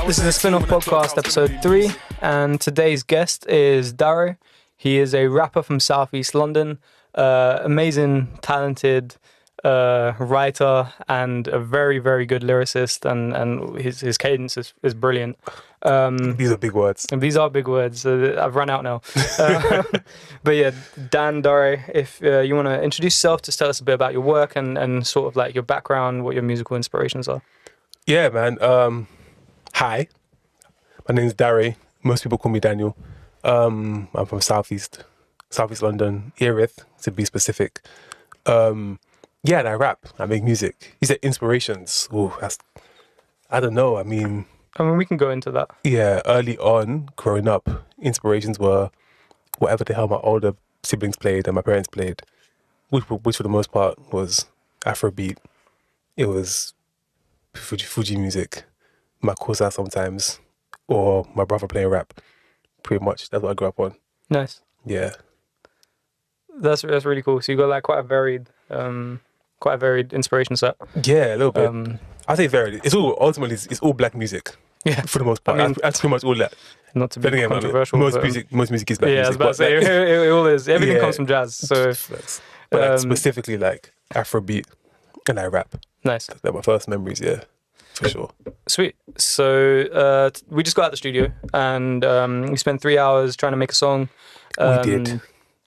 This is the Spin-Off Podcast, episode 3, and today's guest is DÁRE. He is a rapper from Southeast London, amazing, talented writer, and a very, very good lyricist, and his cadence is brilliant. These are big words. These are big words. I've run out now. But yeah, DÁRE, if you want to introduce yourself, just tell us a bit about your work and sort of like your background, what your musical inspirations are. Yeah, man. Hi, my name is DÁRE. Most people call me Daniel. I'm from Southeast London, Erith, to be specific. Yeah, and I rap. I make music. You said inspirations. Oh, I don't know. I mean, we can go into that. Yeah, early on, growing up, inspirations were whatever the hell my older siblings played and my parents played, which for the most part was Afrobeat. It was Fuji music, my Kosa sometimes, or my brother playing rap. Pretty much, that's what I grew up on. Nice. Yeah. That's really cool. So you got like quite a varied inspiration set. Yeah, a little bit. I say varied. It's all black music. Yeah, for the most part. I mean, that's pretty much all that. Not to be controversial. Most music is black music. Yeah, I was about to say it all is. Everything comes from jazz. So, but like specifically like Afrobeat, and I rap. Nice. They're my first memories. Yeah, for sure. Sweet. So we just got out the studio and we spent 3 hours trying to make a song. We did.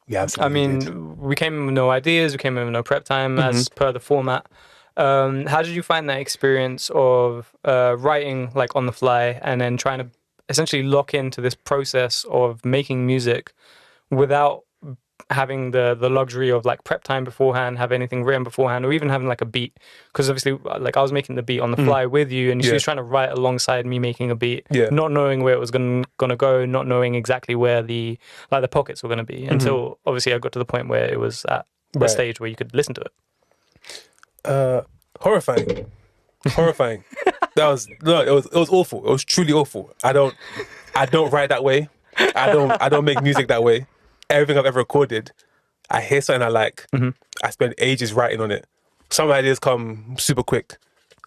Yeah, absolutely. Did. We came in with no ideas. We came in with no prep time, as per the format. How did you find that experience of writing like on the fly and then trying to essentially lock into this process of making music without having the luxury of like prep time beforehand, have anything written beforehand, or even having like a beat? Because obviously, like I was making the beat on the fly with you, and you was trying to write alongside me making a beat, not knowing where it was gonna go, not knowing exactly where the pockets were gonna be, until obviously I got to the point where it was at the stage where you could listen to it. Horrifying. It was awful. It was truly awful. I don't write that way. I don't make music that way. Everything I've ever recorded, I hear something I like. I spend ages writing on it. Some ideas come super quick.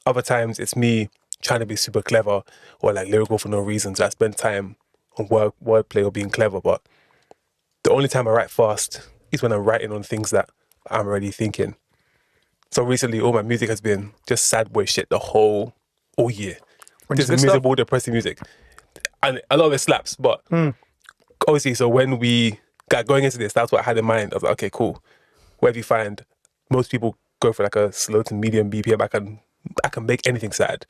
Other times it's me trying to be super clever or like lyrical for no reason. So I spend time on wordplay or being clever. But the only time I write fast is when I'm writing on things that I'm already thinking. So recently, all my music has been just sad boy shit all year. Just miserable, depressing music. And a lot of it slaps, but obviously, so when we got going into this, that's what I had in mind. I was like, okay, cool. Wherever you find, most people go for like a slow to medium BPM. I can make anything sad.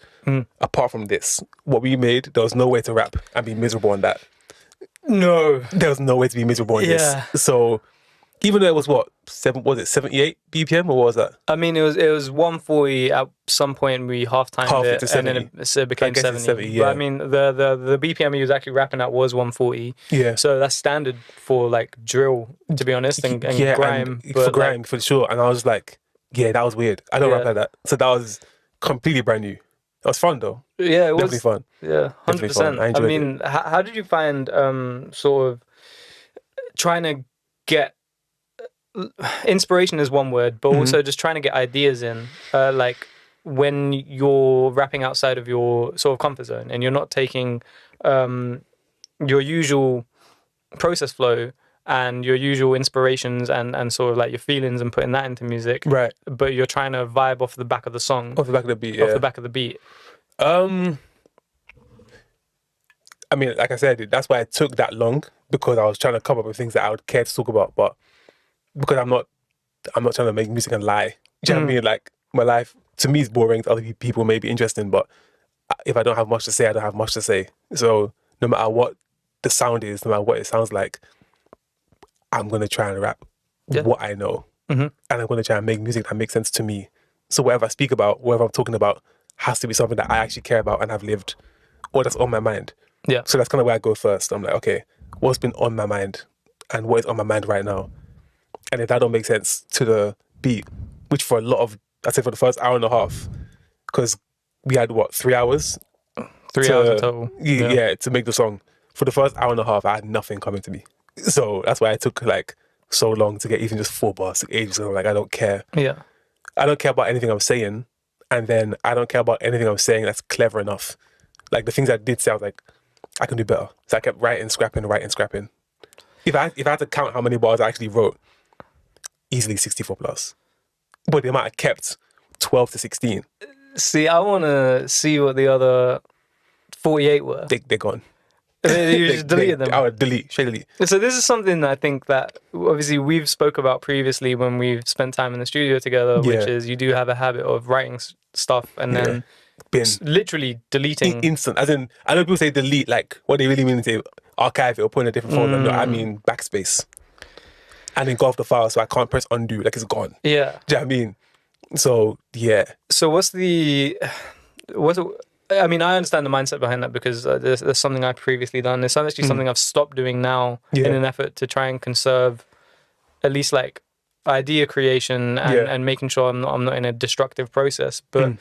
Apart from this, what we made, there was no way to rap and be miserable on that. No. There was no way to be miserable on this. So even though it was 78 BPM, or what was that? I mean, it was 140 at some point. We half-timed it, and then it became 70. Yeah. But I mean, the BPM he was actually rapping at was 140. Yeah. So that's standard for like drill, to be honest, and grime. For grime, for sure. And I was like, yeah, that was weird. I don't rap like that. So that was completely brand new. It was fun though. Yeah, it was definitely fun. Yeah, 100%. I mean, how did you find sort of trying to get inspiration is one word, but also just trying to get ideas in, like when you're rapping outside of your sort of comfort zone and you're not taking your usual process flow and your usual inspirations and sort of like your feelings and putting that into music, right? But you're trying to vibe off the back of the song, off the back of the beat. I mean, like I said, that's why it took that long, because I was trying to come up with things that I would care to talk about, but because I'm not trying to make music and lie. Do you know what I mean? Like, my life, to me, is boring. To other people may be interesting, but if I don't have much to say, I don't have much to say. So no matter what the sound is, no matter what it sounds like, I'm going to try and rap what I know. And I'm going to try and make music that makes sense to me. So whatever I speak about, whatever I'm talking about, has to be something that I actually care about and have lived, or that's on my mind. Yeah. So that's kind of where I go first. I'm like, okay, what's been on my mind and what is on my mind right now? And if that don't make sense to the beat, which for a lot of, I'd say for the first hour and a half, because we had 3 hours? 3 hours in total. Yeah, to make the song. For the first hour and a half, I had nothing coming to me. So that's why it took like so long to get even just 4 bars. Took ages. So I'm like, I don't care. Yeah. I don't care about anything I'm saying. And then I don't care about anything I'm saying that's clever enough. Like the things I did say, I was like, I can do better. So I kept writing, scrapping. If I had to count how many bars I actually wrote, easily 64 plus. But the amount I kept, 12 to 16. See, I want to see what the other 48 were. They're gone. You just deleted them. I would straight delete. So this is something that I think that obviously we've spoke about previously when we've spent time in the studio together, which is you do have a habit of writing stuff and then literally deleting. Instant. As in, I know people say delete, like what they really mean is they archive it or put in a different folder. No, I mean backspace. And then go off the file so I can't press undo, like it's gone. Yeah. Do you know what I mean? So, yeah. So I mean, I understand the mindset behind that because there's something I've previously done. It's actually something I've stopped doing now in an effort to try and conserve at least like idea creation and making sure I'm not in a destructive process. But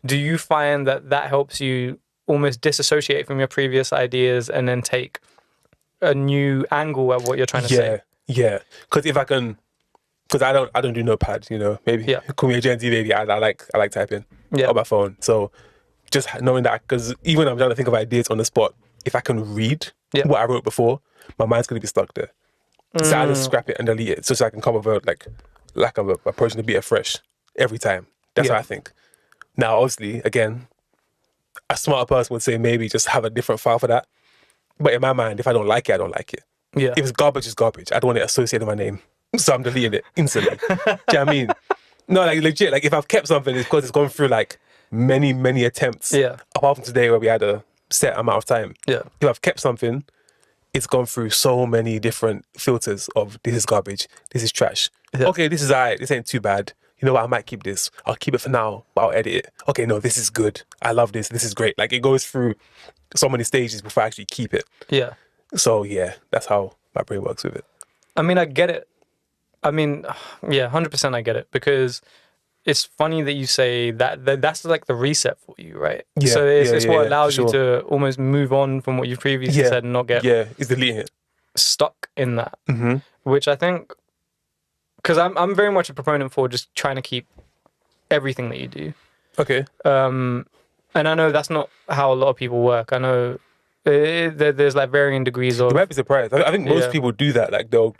do you find that helps you almost disassociate from your previous ideas and then take a new angle at what you're trying to say? Yeah. Because if I can, because I don't do notepad, you know, maybe call me a Gen Z baby. I like typing on my phone. So just knowing that, because even when I'm trying to think of ideas on the spot, if I can read what I wrote before, my mind's going to be stuck there. So I just scrap it and delete it so I can come up with like I'm approaching the beat afresh every time. That's how I think. Now, obviously, again, a smarter person would say maybe just have a different file for that. But in my mind, if I don't like it, I don't like it. Yeah. If it's garbage, it's garbage. I don't want it associated with my name. So I'm deleting it instantly. Do you know what I mean? No, like legit, like if I've kept something, it's because it's gone through like many attempts. Yeah. Apart from today where we had a set amount of time. Yeah. If I've kept something, it's gone through so many different filters of this is garbage, this is trash. Yeah. Okay, this is alright, this ain't too bad. You know what, I might keep this. I'll keep it for now, but I'll edit it. Okay, no, this is good. I love this. This is great. Like it goes through so many stages before I actually keep it. Yeah. So yeah, that's how my brain works with it. I mean, I get it. I mean, yeah, 100% I get it because it's funny that you say that's like the reset for you, right? Yeah, so it's what allows you sure. to almost move on from what you've previously said and not get is deleting it. Stuck in that, which I think, because I'm very much a proponent for just trying to keep everything that you do. Okay. And I know that's not how a lot of people work. I know there's like varying degrees of. You might be surprised. I think most people do that. Like they'll,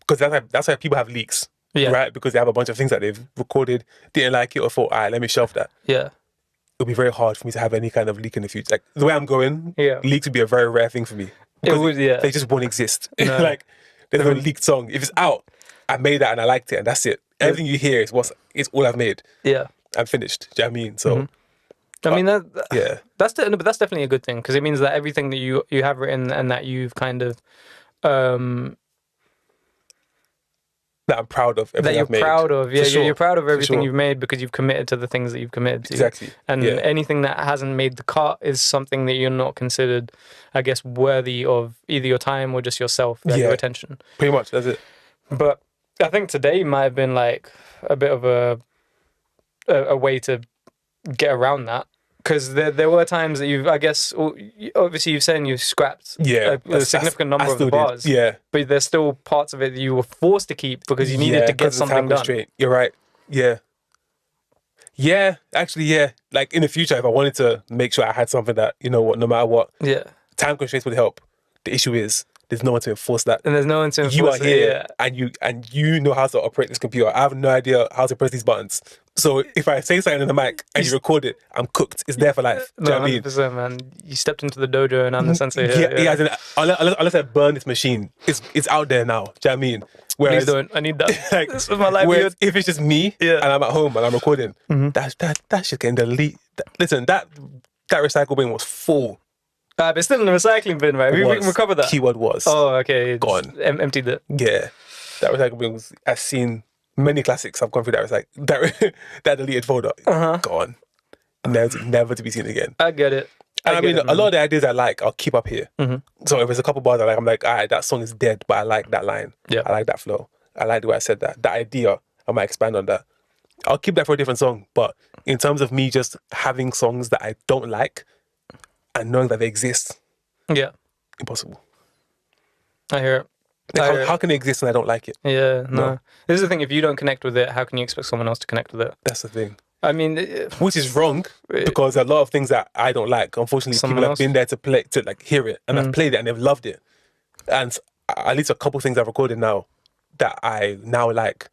because that's why people have leaks, right? Because they have a bunch of things that they've recorded, didn't like it, or thought, all right, let me shelf that. Yeah. It'll be very hard for me to have any kind of leak in the future. Like the way I'm going, leaks would be a very rare thing for me. Because it would, they just won't exist. No. Like there's no leaked song. If it's out, I made that and I liked it, and that's it. Everything you hear is all I've made. Yeah. I'm finished. Do you know what I mean? So. I mean, that's definitely a good thing because it means that everything that you have written and that you've kind of that I'm proud of, that you're proud of, you're proud of everything sure. you've made because you've committed to the things that you've committed to. Exactly. And anything that hasn't made the cut is something that you're not considered, I guess, worthy of either your time or just yourself, your attention. Pretty much, that's it. But I think today might have been like a bit of a way to get around that. Because there were times that you've, I guess, obviously you've said you've scrapped a significant number of the bars. Yeah. But there's still parts of it that you were forced to keep because you needed to get something done. You're right. Yeah. Yeah, actually, yeah. Like in the future, if I wanted to make sure I had something that, you know what, no matter what, time constraints would help. The issue is, there's no one to enforce that. And there's no one to enforce You are here and you know how to operate this computer. I have no idea how to press these buttons. So if I say something in the mic and you record it, I'm cooked. It's there for life. No, 100%, man. You stepped into the dojo and I'm the sensei here. Yeah. Unless I burn this machine, it's out there now. Do you know what I mean? Whereas, please don't. I need that. Like, this is my livelihood. If it's just me and I'm at home and I'm recording, that shit can delete. Listen, that recycle bin was full. But it's still in the recycling bin, right? We can recover that. Keyword was. Oh, okay. Gone. Emptied it. Yeah. That recycle bin was, I've seen many classics. I've gone through that deleted folder. Gone. Never to be seen again. I get it. And I mean, a lot of the ideas I like, I'll keep up here. So if there's a couple bars I like, I'm like, all right, that song is dead, but I like that line. Yeah. I like that flow. I like the way I said that. That idea, I might expand on that. I'll keep that for a different song. But in terms of me just having songs that I don't like, and knowing that they exist, impossible. I hear it. How can it exist and I don't like it? Yeah, no. This is the thing, if you don't connect with it, how can you expect someone else to connect with it? That's the thing. I mean, which is wrong because a lot of things that I don't like, unfortunately, people have been there to play, to like hear it, and I've played it and they've loved it. And at least a couple things I've recorded now that I now like,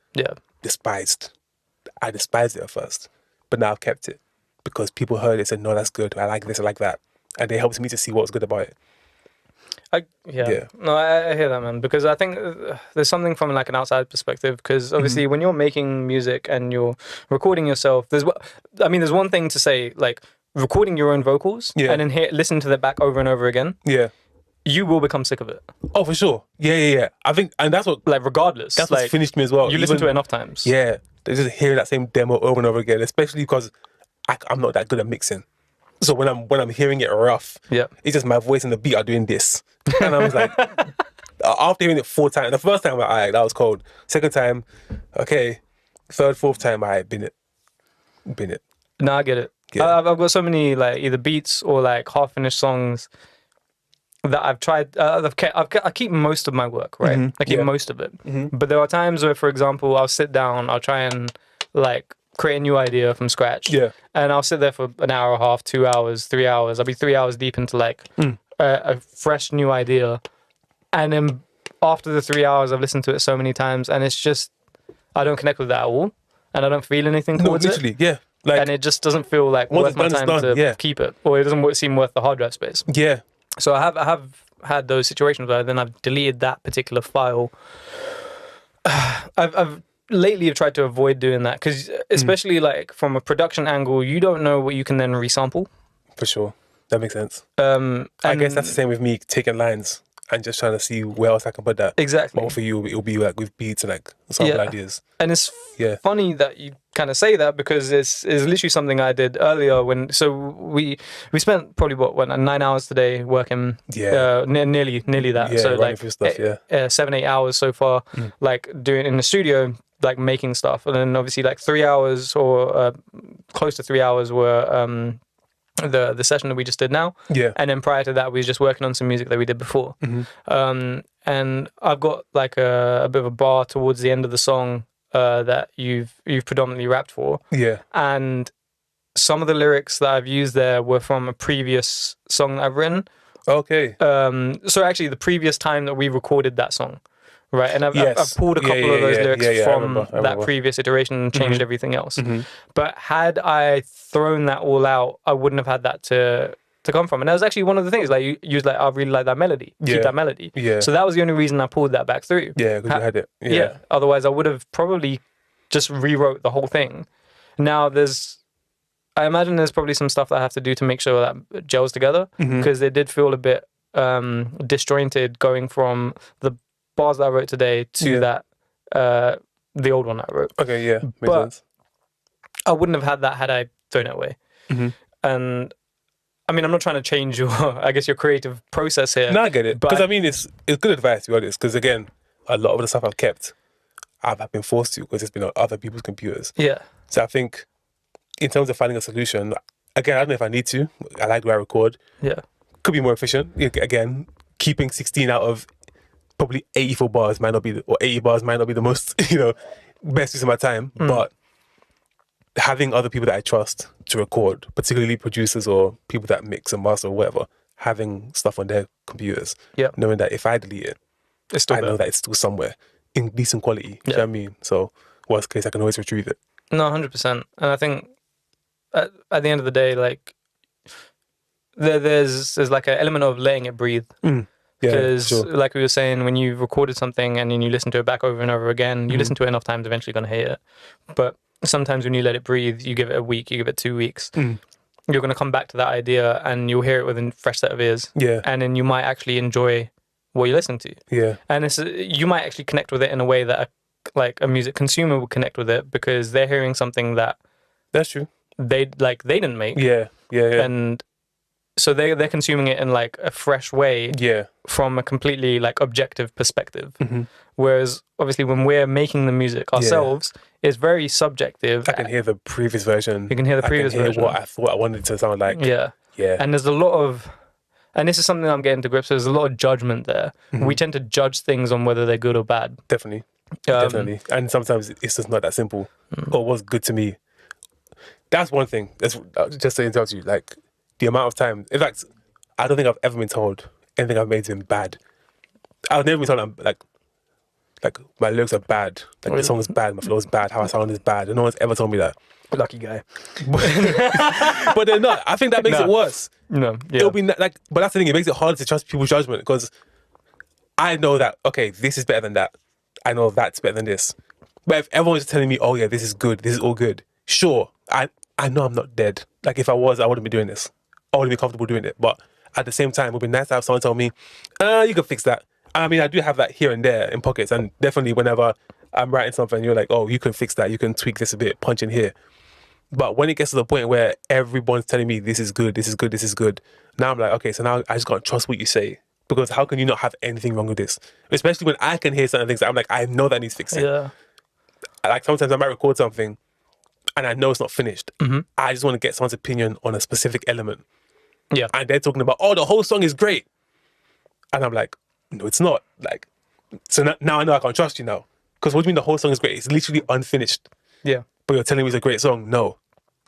despised. I despised it at first, but now I've kept it because people heard it and said, no, that's good. I like this, I like that. And it helps me to see what's good about it. No, I hear that, man, because I think there's something from like an outside perspective, because obviously when you're making music and you're recording yourself, there's one thing to say, like recording your own vocals and then listen to that back over and over again. You will become sick of it. Oh, for sure. Yeah. I think, and that's what, like, regardless, that's what's finished me as well. You listen to it enough times. Yeah, they just hear that same demo over and over again, especially because I'm not that good at mixing. So when I'm hearing it rough, it's just my voice and the beat are doing this. And I was like, after hearing it 4 times, the first time, that was cold. Second time, okay. Third, fourth time, bin it. No, I get it. Yeah. I've got so many like either beats or like half-finished songs that I've tried. I keep most of my work, right? I keep most of it. But there are times where, for example, I'll sit down, I'll try and like create a new idea from scratch. And I'll sit there for an hour and a half, 2 hours, 3 hours. I'll be 3 hours deep into like a fresh new idea. And then after the 3 hours, I've listened to it so many times, and it's just, I don't connect with that at all. And I don't feel anything towards it. Like, and it just doesn't feel like worth my time to keep it. Or it doesn't seem worth the hard drive space. So I have had those situations where then I've deleted that particular file. I've lately tried to avoid doing that, because especially like from a production angle, you don't know what you can then resample. For sure. That makes sense. I guess that's the same with me taking lines and just trying to see where else I can put that. Exactly. But for you, it'll be like with beats and like sample ideas. And it's funny that you kind of say that, because it's literally something I did earlier so we spent probably 9 hours today working. Nearly that. So like stuff, 7-8 hours so far, like doing in the studio, like making stuff, and then obviously like 3 hours or close to 3 hours were the session that we just did now. And then prior to that, we were just working on some music that we did before. And I've got like a bit of a bar towards the end of the song that you've predominantly rapped for. And some of the lyrics that I've used there were from a previous song that I've written. So actually the previous time that we recorded that song. Right, and I've pulled a couple of those lyrics from that previous iteration and changed everything else. But had I thrown that all out, I wouldn't have had that to come from. And that was actually one of the things, like you was like, I really like that melody. Keep that melody. So that was the only reason I pulled that back through. Because you had it. Otherwise I would have probably just rewrote the whole thing. Now I imagine there's probably some stuff that I have to do to make sure that gels together, because it did feel a bit disjointed going from the bars that I wrote today to that the old one that I wrote. Makes sense. I wouldn't have had that had I thrown it away. And I mean, I'm not trying to change your creative process here. No, I get it, because I mean it's good advice, to be honest, because again, a lot of the stuff I've kept, I've been forced to, because it's been on other people's computers. So I think in terms of finding a solution, again, I don't know if I need to. I like the way I record. Could be more efficient. Again, keeping 16 out of probably 84 bars might not be, or 80 bars might not be the most, best use of my time. But having other people that I trust to record, particularly producers or people that mix and master or whatever, having stuff on their computers, knowing that if I delete it, I know that it's still somewhere in decent quality. Do you know what I mean? So worst case, I can always retrieve it. No, 100%. And I think at the end of the day, like there's like an element of letting it breathe. Because like we were saying, when you've recorded something and then you listen to it back over and over again, you listen to it enough times, eventually you're going to hate it. But sometimes when you let it breathe, you give it a week, you give it 2 weeks, you're going to come back to that idea and you'll hear it with a fresh set of ears. And then you might actually enjoy what you listen to. And you might actually connect with it in a way that a music consumer would connect with it, because they're hearing something that's true, they didn't make. And so they're consuming it in like a fresh way, from a completely like objective perspective. Whereas obviously when we're making the music ourselves, it's very subjective. I can hear the previous version. You can hear the previous version. What I thought I wanted it to sound like. And there's a lot of, and this is something I'm getting to grips with, there's a lot of judgment there. We tend to judge things on whether they're good or bad. Definitely. And sometimes it's just not that simple. Or what's good to me That's one thing. That's just to interrupt you. Like the amount of time. In fact, I don't think I've ever been told anything I've made's been bad. I've never been told I'm like my lyrics are bad. Like the song is bad, my flow is bad, how I sound is bad. And no one's ever told me that. Lucky guy. But they're not. I think that makes it worse. No, yeah. It'll be like, but that's the thing. It makes it harder to trust people's judgment because I know that okay, this is better than that. I know that's better than this. But if everyone's telling me, oh yeah, this is good, this is all good, sure, I know I'm not dead. Like if I was, I wouldn't be doing this. I wouldn't be comfortable doing it. But at the same time, it would be nice to have someone tell me, you can fix that. I mean, I do have that here and there in pockets, and definitely whenever I'm writing something, you're like, oh, you can fix that, you can tweak this a bit, punch in here. But when it gets to the point where everyone's telling me this is good, this is good, this is good, now I'm like, okay, so now I just can't trust what you say. Because how can you not have anything wrong with this? Especially when I can hear certain things that I'm like, I know that needs fixing. Yeah. Like sometimes I might record something and I know it's not finished. Mm-hmm. I just want to get someone's opinion on a specific element. Yeah. And they're talking about, oh, the whole song is great. And I'm like, no, it's not. Like, so now I know I can't trust you now. Because what do you mean the whole song is great? It's literally unfinished. Yeah. But you're telling me it's a great song? No.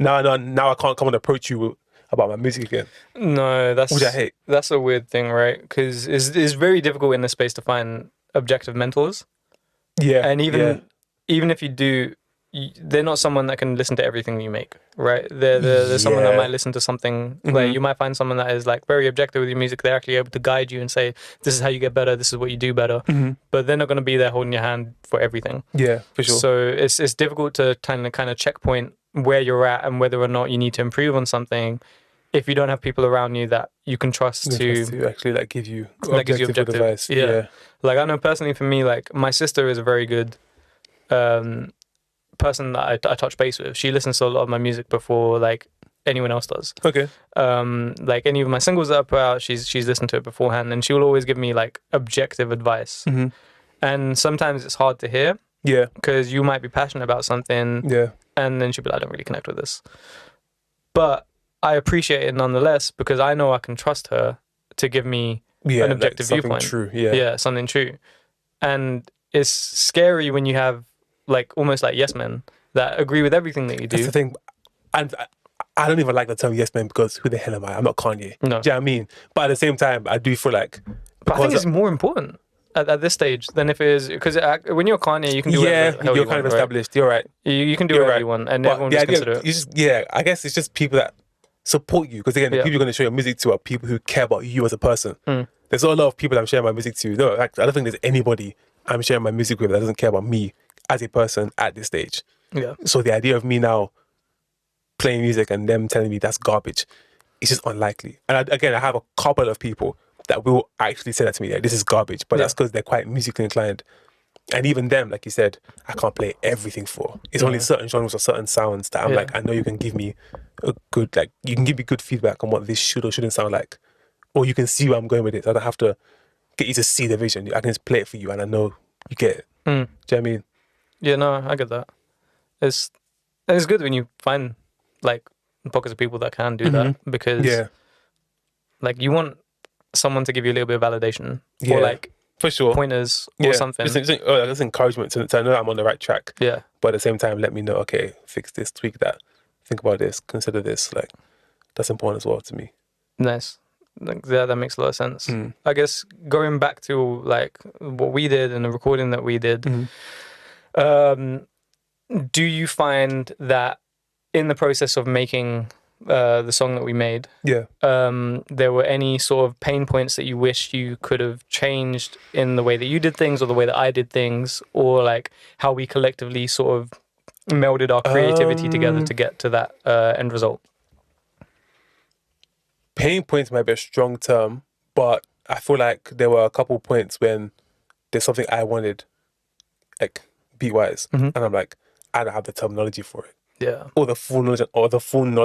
Now I can't come and approach you about my music again. No, Which I hate. That's a weird thing, right? Because it's very difficult in this space to find objective mentors. Yeah. And even if you do, they're not someone that can listen to everything you make, right? They're someone that might listen to something. Mm-hmm. Like you might find someone that is like very objective with your music. They're actually able to guide you and say, this is how you get better. This is what you do better. Mm-hmm. But they're not going to be there holding your hand for everything. Yeah, for sure. So it's difficult to kind of checkpoint where you're at and whether or not you need to improve on something if you don't have people around you that you can trust to actually like give you objective advice. Yeah. Like I know personally for me, like my sister is a very good person that I touch base with. She listens to a lot of my music before like anyone else does. Okay. Like any of my singles that I put out, she's listened to it beforehand, and she will always give me like objective advice. Mm-hmm. And sometimes it's hard to hear. Yeah. Because you might be passionate about something. Yeah. And then she'll be like, I don't really connect with this. But I appreciate it nonetheless because I know I can trust her to give me an objective viewpoint. True. Yeah. Yeah, something true. And it's scary when you have like almost like yes men that agree with everything that you do. That's the thing. And I don't even like the term yes man because who the hell am I? I'm not Kanye. No. Do you know what I mean? But at the same time, I do feel like... But I think it's more important at this stage than if it is... Because when you're Kanye, you can do whatever you're you kind want, of established. Right? You're right. You can do whatever you want and everyone just consider it. I guess it's just people that support you. Because again, the people you're going to show your music to are people who care about you as a person. There's not a lot of people I'm sharing my music to. No, like, I don't think there's anybody I'm sharing my music with that doesn't care about me as a person at this stage. Yeah. So the idea of me now playing music and them telling me that's garbage, it's just unlikely. And I have a couple of people that will actually say that to me, like, this is garbage, but that's because they're quite musically inclined. And even them, like you said, I can't play everything for. It's only certain genres or certain sounds that I'm like, I know you can give me a good, like, you can give me good feedback on what this should or shouldn't sound like. Or you can see where I'm going with it. I don't have to get you to see the vision. I can just play it for you and I know you get it. Do you know what I mean? Yeah, no, I get that. It's good when you find like pockets of people that can do that because like you want someone to give you a little bit of validation or like for sure pointers or something. That's encouragement to know that I'm on the right track. Yeah. But at the same time, let me know, okay, fix this, tweak that, think about this, consider this. Like that's important as well to me. Nice. Like, yeah, that makes a lot of sense. I guess going back to like what we did and the recording that we did, do you find that in the process of making the song that we made, there were any sort of pain points that you wish you could have changed in the way that you did things or the way that I did things, or like how we collectively sort of melded our creativity together to get to that end result? Pain points might be a strong term, but I feel like there were a couple points when there's something I wanted, like beat-wise, and I'm like, I don't have the terminology for it. Yeah. Or the full knowledge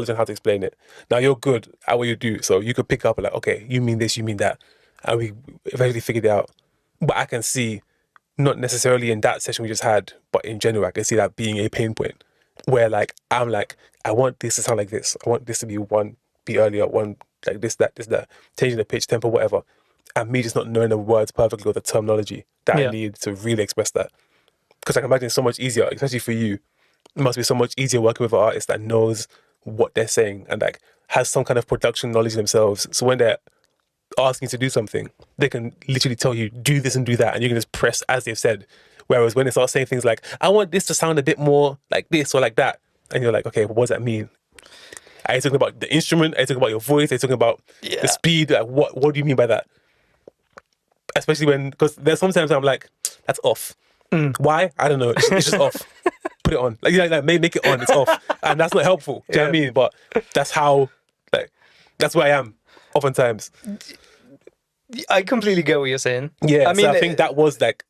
on how to explain it. Now you're good at what you do, so you could pick up and like, okay, you mean this, you mean that, and we eventually figured it out. But I can see, not necessarily in that session we just had, but in general, I can see that being a pain point, where like I'm like, I want this to sound like this. I want this to be one beat earlier, one like this, that, changing the pitch, tempo, whatever, and me just not knowing the words perfectly or the terminology that I need to really express that. Because I can imagine it's so much easier, especially for you, it must be so much easier working with an artist that knows what they're saying and like has some kind of production knowledge themselves. So when they're asking you to do something, they can literally tell you, do this and do that, and you can just press as they've said. Whereas when they start saying things like, I want this to sound a bit more like this or like that, and you're like, okay, what does that mean? Are you talking about the instrument? Are you talking about your voice? Are you talking about the speed? Like, what do you mean by that? Especially when, because there's sometimes I'm like, that's off. Why? I don't know. It's just off. Put it on. Like make it on. It's off. And that's not helpful. Do you know what I mean? But that's how, like, that's where I am oftentimes. I completely get what you're saying. Yeah, I mean, so I think that was like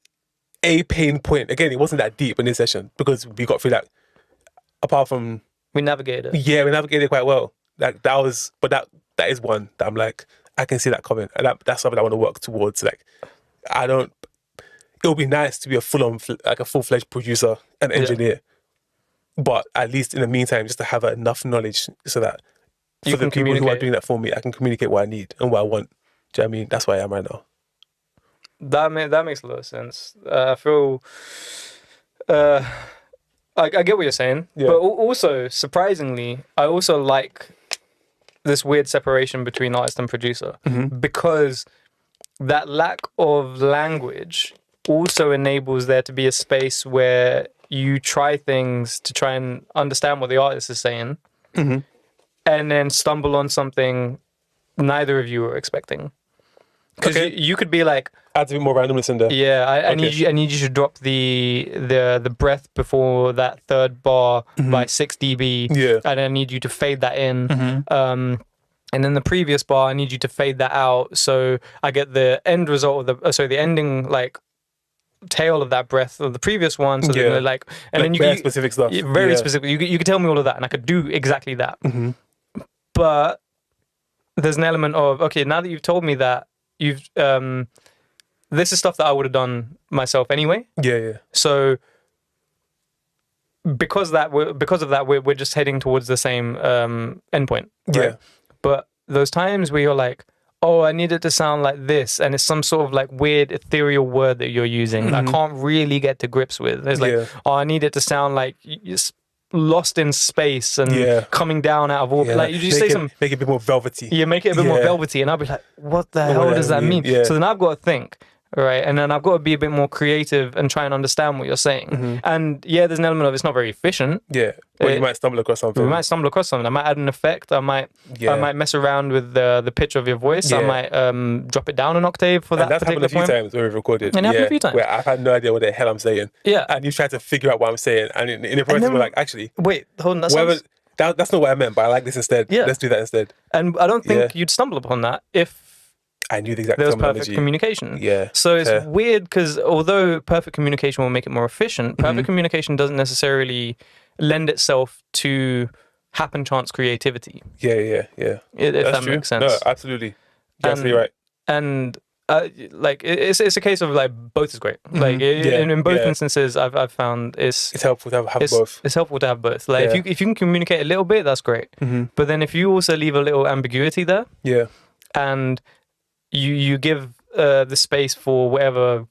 a pain point. Again, it wasn't that deep in this session because we got through that. Apart from we navigated. Yeah, we navigated quite well. Like that is one that I'm like, I can see that coming, and that's something I want to work towards. Like, it would be nice to be a full-fledged producer and engineer, but at least in the meantime, just to have enough knowledge so that for the people who are doing that for me, I can communicate what I need and what I want. Do you know what I mean? That's where I am right now. That makes a lot of sense. I feel, I get what you're saying, but also surprisingly, I also like this weird separation between artist and producer because that lack of language also enables there to be a space where you try things to try and understand what the artist is saying, and then stumble on something neither of you were expecting. Because you could be like, add a bit more randomness in there. Yeah, I need you to drop the breath before that third bar by 6 dB. Yeah, and I need you to fade that in. And then the previous bar, I need you to fade that out, so I get the end result of the ending like tail of that breath of the previous one. So then like, and then you very specific stuff. Very specific. You could tell me all of that, and I could do exactly that. But there's an element of, okay, now that you've told me that, you've this is stuff that I would have done myself anyway. Yeah. So because of that, we're just heading towards the same endpoint. Right? Yeah. But those times where you're like, oh, I need it to sound like this, and it's some sort of like weird ethereal word that you're using that I can't really get to grips with. It's like, oh, I need it to sound like it's lost in space and coming down out of orbit. Like you just make it a bit more velvety. Yeah, make it a bit more velvety, and I'll be like, what the hell does that mean? So then I've got to think, right, and then I've got to be a bit more creative and try and understand what you're saying. And yeah, there's an element of it's not very efficient. Yeah, or you might stumble across something. I might add an effect. I might mess around with the pitch of your voice. I might drop it down an octave for that. That's happened a few times where we've recorded. And happened a few times where I've had no idea what the hell I'm saying. Yeah, and you try to figure out what I'm saying, and in the process we're like, actually, wait, hold on, that's not what I meant, but I like this instead. Yeah, let's do that instead. And I don't think you'd stumble upon that if I knew the exact there was terminology. perfect communication. Yeah. So it's weird because although perfect communication will make it more efficient, perfect communication doesn't necessarily lend itself to happen chance creativity. Yeah. If that makes sense. No, absolutely. You're absolutely right. And like it's a case of like both is great. Like in both instances, I've found it's helpful to have both. It's helpful to have both. Like if you can communicate a little bit, that's great. But then if you also leave a little ambiguity there, and you give the space for whatever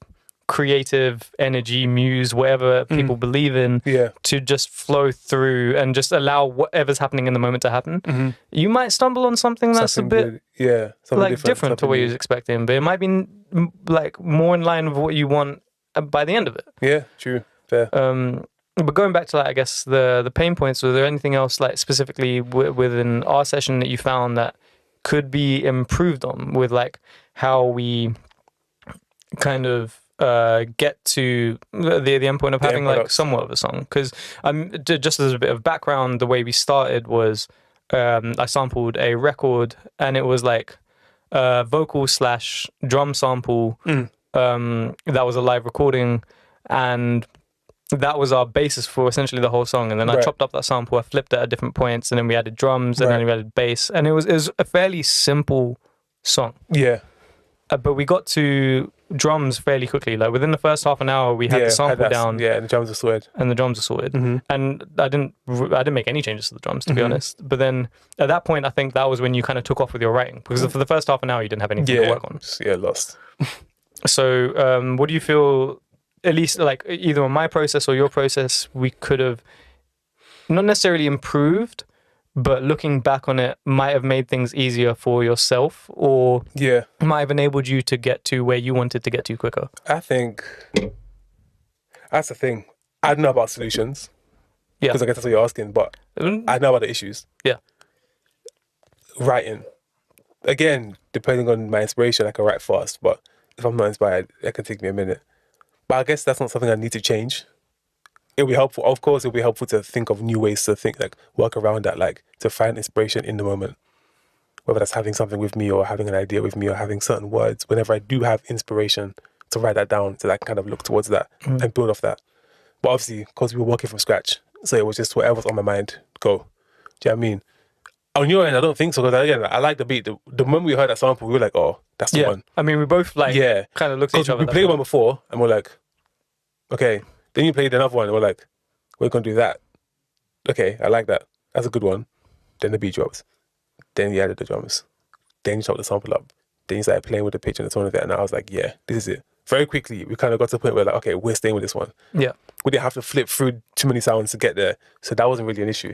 creative energy, muse, whatever people believe in, to just flow through and just allow whatever's happening in the moment to happen. You might stumble on something that's a bit like different to what you was expecting, but it might be like more in line with what you want by the end of it. Yeah, true, fair. But going back to like, I guess the pain points, was there anything else like specifically within our session that you found that could be improved on with like how we kind of get to the end point of having like somewhat of a song? Because just as a bit of background, the way we started was I sampled a record, and it was like vocal / drum sample that was a live recording, and that was our basis for essentially the whole song. And then I chopped up that sample, I flipped it at different points, and then we added drums, and then we added bass, and it was a fairly simple song. Yeah. But we got to drums fairly quickly. Like within the first half an hour, we had the sample down. Yeah, and the drums were sorted. And I didn't make any changes to the drums, to be honest. But then at that point, I think that was when you kind of took off with your writing, because for the first half an hour, you didn't have anything to work on. Lost. So what do you feel, at least like either on my process or your process, we could have not necessarily improved, but looking back on it might have made things easier for yourself, or might have enabled you to get to where you wanted to get to quicker? I think that's the thing. I don't know about solutions. Yeah. Because I guess that's what you're asking, but I know about the issues. Yeah. Writing. Again, depending on my inspiration, I can write fast, but if I'm not inspired, it can take me a minute. But I guess that's not something I need to change. It'll be helpful. Of course, it'll be helpful to think of new ways to think, like work around that, like to find inspiration in the moment. Whether that's having something with me or having an idea with me or having certain words. Whenever I do have inspiration, to write that down so that I can kind of look towards that and build off that. But obviously, because we were working from scratch, so it was just whatever's on my mind, go. Do you know what I mean? On your end, I don't think so, because again, I like the beat. The moment we heard that sample, we were like, oh, that's the one. I mean, we both kind of looked at each other. We played one before and we're like, okay. Then you played another one and we're like, we're going to do that. Okay, I like that. That's a good one. Then the beat drops. Then you added the drums. Then you chopped the sample up. Then you started playing with the pitch and the tone of it. And I was like, yeah, this is it. Very quickly, we kind of got to the point where like, okay, we're staying with this one. Yeah. We didn't have to flip through too many sounds to get there. So that wasn't really an issue.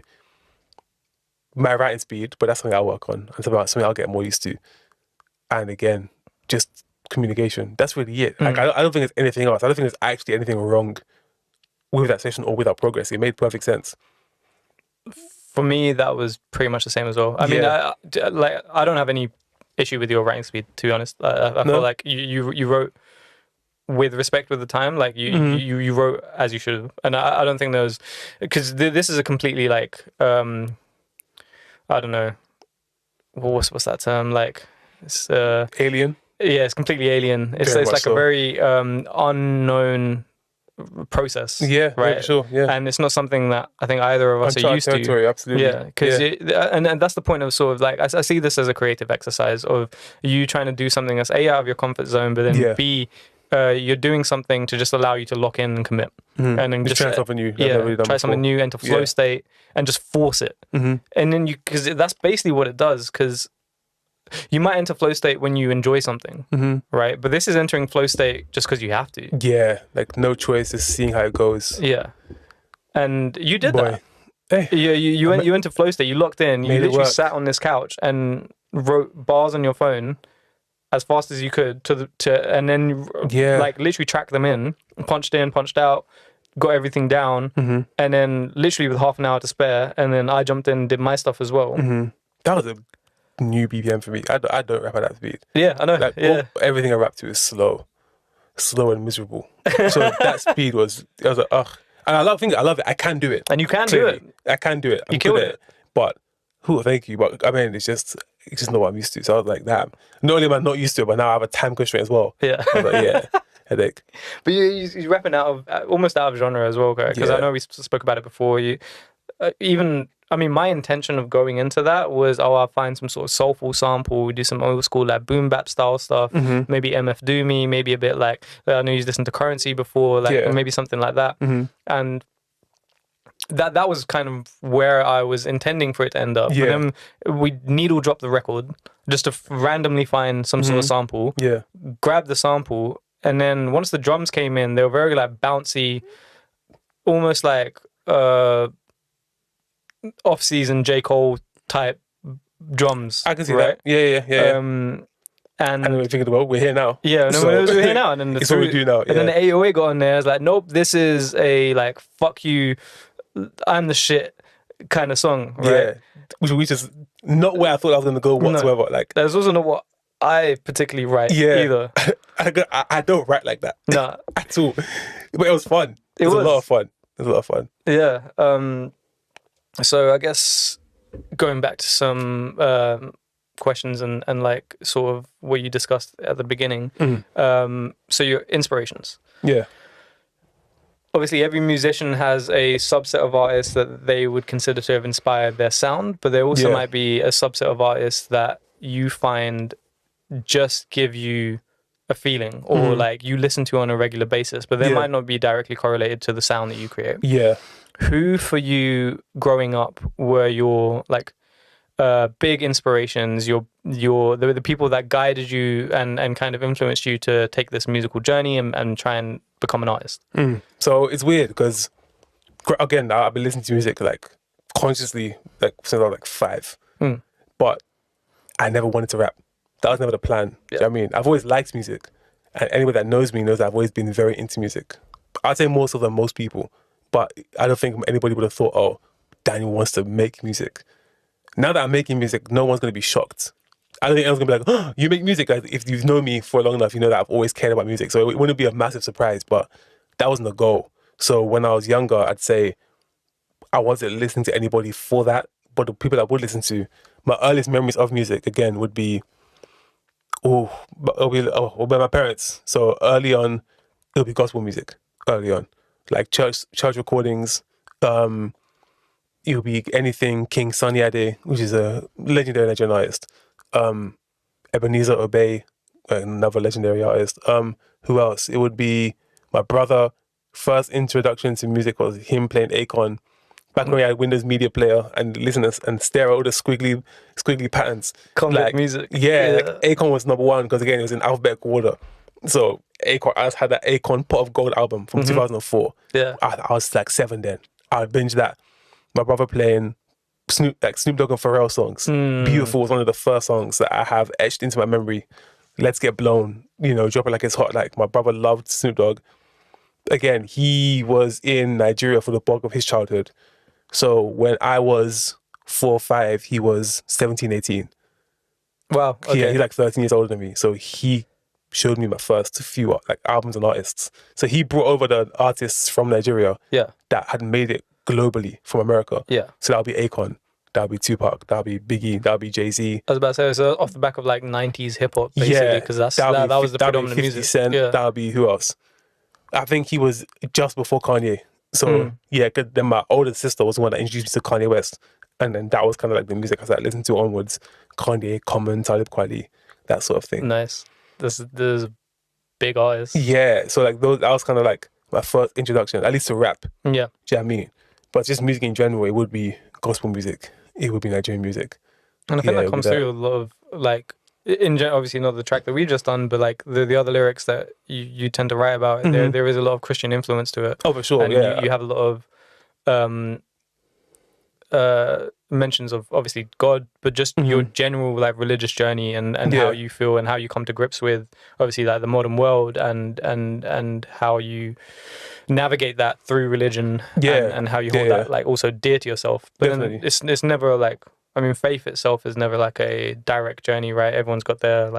My writing speed, but that's something I'll work on. And something I'll get more used to. And again, just communication. That's really it. Like, I don't think there's anything else. I don't think there's actually anything wrong with that session or with that progress. It made perfect sense. For me, that was pretty much the same as well. I mean, I don't have any issue with your writing speed, to be honest. I feel like you wrote with respect with the time, like you wrote as you should have. And I don't think there was, because this is a completely like, I don't know, what's that term? Like, it's alien. Yeah, it's completely alien. It's like a very unknown process. Yeah, right. Yeah, for sure. Yeah, and it's not something that I think either of us are used to. Absolutely. Yeah, because and that's the point of sort of like I see this as a creative exercise of you trying to do something that's A, out of your comfort zone, but then B, you're doing something to just allow you to lock in and commit, and then just try something new. Try something new, enter flow state, and just force it. And then because that's basically what it does. Because you might enter flow state when you enjoy something, right? But this is entering flow state just because you have to. Yeah, like no choice, just seeing how it goes. Yeah, and you did that. Hey, you went into flow state. You locked in. You literally sat on this couch and wrote bars on your phone as fast as you could and then like literally tracked them in, punched out, got everything down, and then literally with half an hour to spare, and then I jumped in and did my stuff as well. That was a new BPM for me. I don't rap at that speed. Yeah, I know. Like everything I rap to is slow and miserable. So that speed I was like, ugh. And I love it. I can do it. And you can do it. I can do it. You killed it. But thank you. But I mean, it's just not what I'm used to. So I was like, damn. Not only am I not used to it, but now I have a time constraint as well. Yeah. I was like, yeah, headache. But you're rapping almost out of genre as well, because I know we spoke about it before. My intention of going into that was, I'll find some sort of soulful sample, we do some old school like boom bap style stuff, maybe MF Doomy, maybe a bit like, I know you've listened to Currency before, like maybe something like that. And that was kind of where I was intending for it to end up. But then we needle dropped the record just to randomly find some sort of sample, grab the sample, and then once the drums came in, they were very like bouncy, almost like off-season J. Cole type drums. I can see that. Yeah. And we're thinking about, we're here now. Yeah, we're here now. And then it's what we do now. And then the 808 got on there. I was like, nope, this is a like, fuck you, I'm the shit kind of song, right? Yeah. Which is not where I thought I was going to go whatsoever. Like, that's also not what I particularly write either. I don't write like that. Nah. At all. But it was fun. It was a lot of fun. Yeah. So I guess going back to some questions and like sort of what you discussed at the beginning. So your inspirations. Yeah. Obviously, every musician has a subset of artists that they would consider to have inspired their sound, but there also might be a subset of artists that you find just give you a feeling, or like you listen to on a regular basis, but they might not be directly correlated to the sound that you create. Yeah. Who for you growing up were your like big inspirations, the people that guided you and kind of influenced you to take this musical journey and try and become an artist? So it's weird because, again, I've been listening to music like consciously, like since I was like 5. But I never wanted to rap. That was never the plan. Do you know what I mean? I've always liked music. And anyone that knows me knows that I've always been very into music. I'd say more so than most people. But I don't think anybody would have thought, oh, Daniel wants to make music. Now that I'm making music, no one's going to be shocked. I don't think anyone's going to be like, oh, you make music. Like, if you've known me for long enough, you know that I've always cared about music. So it wouldn't be a massive surprise, but that wasn't the goal. So when I was younger, I'd say I wasn't listening to anybody for that. But the people I would listen to, my earliest memories of music, again, would be by my parents. So early on, it'll be gospel music. Early on, like church recordings. It'll be anything King Sunny Ade, which is a legendary Nigerian artist. Ebenezer Obey, another legendary artist. Who else? It would be my brother. First introduction to music was him playing Akon. Back when we had Windows Media Player and listen and stare at all the squiggly patterns. Convict music. Yeah, like Akon was number 1 because again it was in alphabetical order. So Akon, I just had that Akon Pot of Gold album from 2004. Yeah, I was like 7 then. I would binge that. My brother playing Snoop Dogg and Pharrell songs. Beautiful was one of the first songs that I have etched into my memory. Let's Get Blown, Drop It Like It's Hot. Like my brother loved Snoop Dogg. Again, he was in Nigeria for the bulk of his childhood. So when I was 4 or 5, he was 17, 18. Wow. Okay. Yeah, he's like 13 years older than me. So he showed me my first few like albums and artists. So he brought over the artists from Nigeria that had made it globally from America. Yeah. So that'll be Akon, that'll be Tupac, that'll be Biggie, that'll be Jay-Z. I was about to say, so off the back of like 90s hip hop, basically, because that was the predominant 50 music. Cent, that'll be who else? I think he was just before Kanye. So yeah, then my older sister was the one that introduced me to Kanye West. And then that was kind of like the music I started listening to onwards. Kanye, Common, Talib Kweli, that sort of thing. Nice. There's big artists. Yeah, so like that was kind of like my first introduction, at least to rap. Yeah. Do you know what I mean? But just music in general, it would be gospel music. It would be Nigerian music. And I think that comes through a lot of like, obviously not the track that we just done, but like the other lyrics that you tend to write about, there is a lot of Christian influence to it. Oh, for sure, and you have a lot of mentions of obviously God, but just your general like religious journey and how you feel and how you come to grips with obviously like the modern world and how you navigate that through religion and how you hold that like also dear to yourself. But then it's never like, I mean, faith itself is never like a direct journey, right? Everyone's got their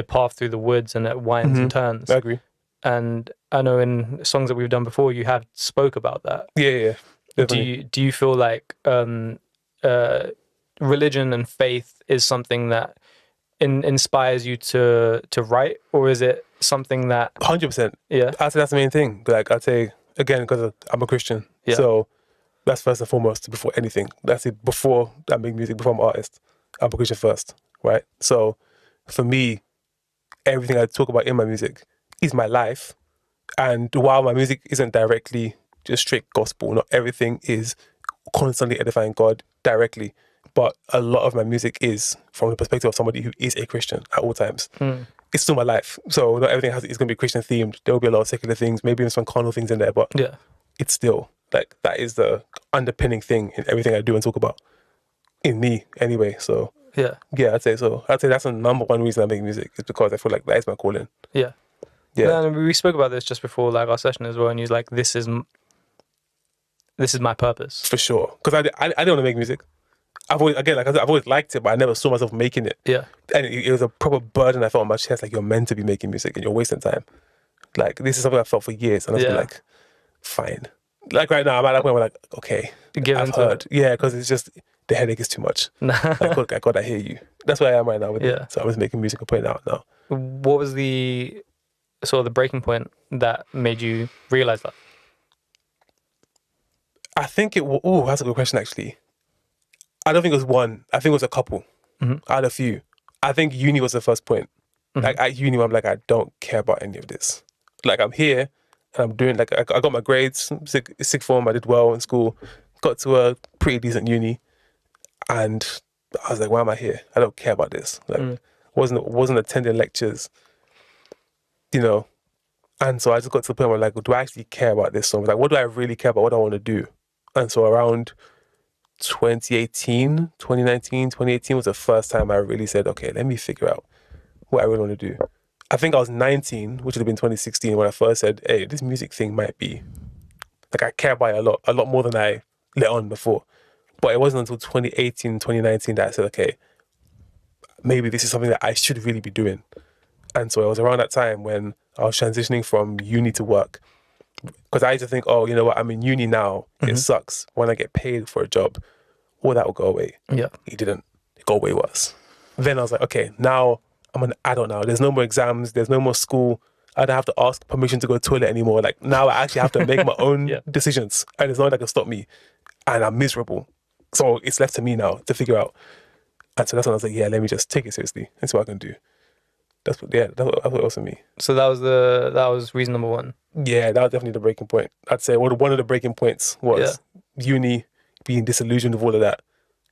path through the woods and it winds and turns. I agree. And I know in songs that we've done before, you have spoke about that. Yeah. Definitely. Do you feel like religion and faith is something that inspires you to write, or is it something that 100%? Yeah, I'd say that's the main thing. Like I'd say again because I'm a Christian, so that's first and foremost before anything. That's it. Before I make music, before I'm an artist, I'm a Christian first, right? So for me, everything I talk about in my music is my life, and while my music isn't directly just straight gospel, not everything is constantly edifying God directly, but a lot of my music is from the perspective of somebody who is a Christian at all times. It's still my life, so not everything is going to be Christian themed. There will be a lot of secular things, maybe even some carnal things in there, but it's still like that is the underpinning thing in everything I do and talk about in me anyway. So I'd say so. I'd say that's the number one reason I make music is because I feel like that is my calling. Yeah. And we spoke about this just before like our session as well, and he's like, this is my purpose. For sure. Because I didn't want to make music. I've always liked it, but I never saw myself making it. Yeah. And it was a proper burden I felt on my chest, like you're meant to be making music and you're wasting time. Like this is something I felt for years, and I was like, fine. Like right now, I'm at that point where like, okay, I've heard. Yeah, because it's just the headache is too much. Like, God, I hear you. That's where I am right now with it. So I was making music and putting it out now. What was the sort of the breaking point that made you realize that? I think that's a good question actually. I don't think it was one. I think it was a couple. I had a few. I think uni was the first point. Like at uni, I'm like, I don't care about any of this. Like I'm here and I'm doing like, I got my grades, sixth form, I did well in school, got to a pretty decent uni. And I was like, why am I here? I don't care about this. Like wasn't attending lectures, And so I just got to the point where like, do I actually care about this? So I was like, what do I really care about? What do I want to do? And so around 2018, 2019, 2018 was the first time I really said, okay, let me figure out what I really want to do. I think I was 19, which would have been 2016, when I first said, hey, this music thing might be, like, I care about it a lot more than I let on before. But it wasn't until 2018, 2019 that I said, okay, maybe this is something that I should really be doing. And so it was around that time when I was transitioning from uni to work. Because I used to think, oh, you know what, I'm in uni now. It sucks. When I get paid for a job, all that will go away. Yeah. It didn't. It got way worse. Then I was like, okay, now I'm an adult now. There's no more exams. There's no more school. I don't have to ask permission to go to the toilet anymore. Like, now I actually have to make my own decisions. And there's no one that can stop me. And I'm miserable. So it's left to me now to figure out. And so that's when I was like, yeah, let me just take it seriously and see what I can do. That's what it was for me. So that was reason number one. Yeah, that was definitely the breaking point. I'd say one of the breaking points was uni, being disillusioned with all of that.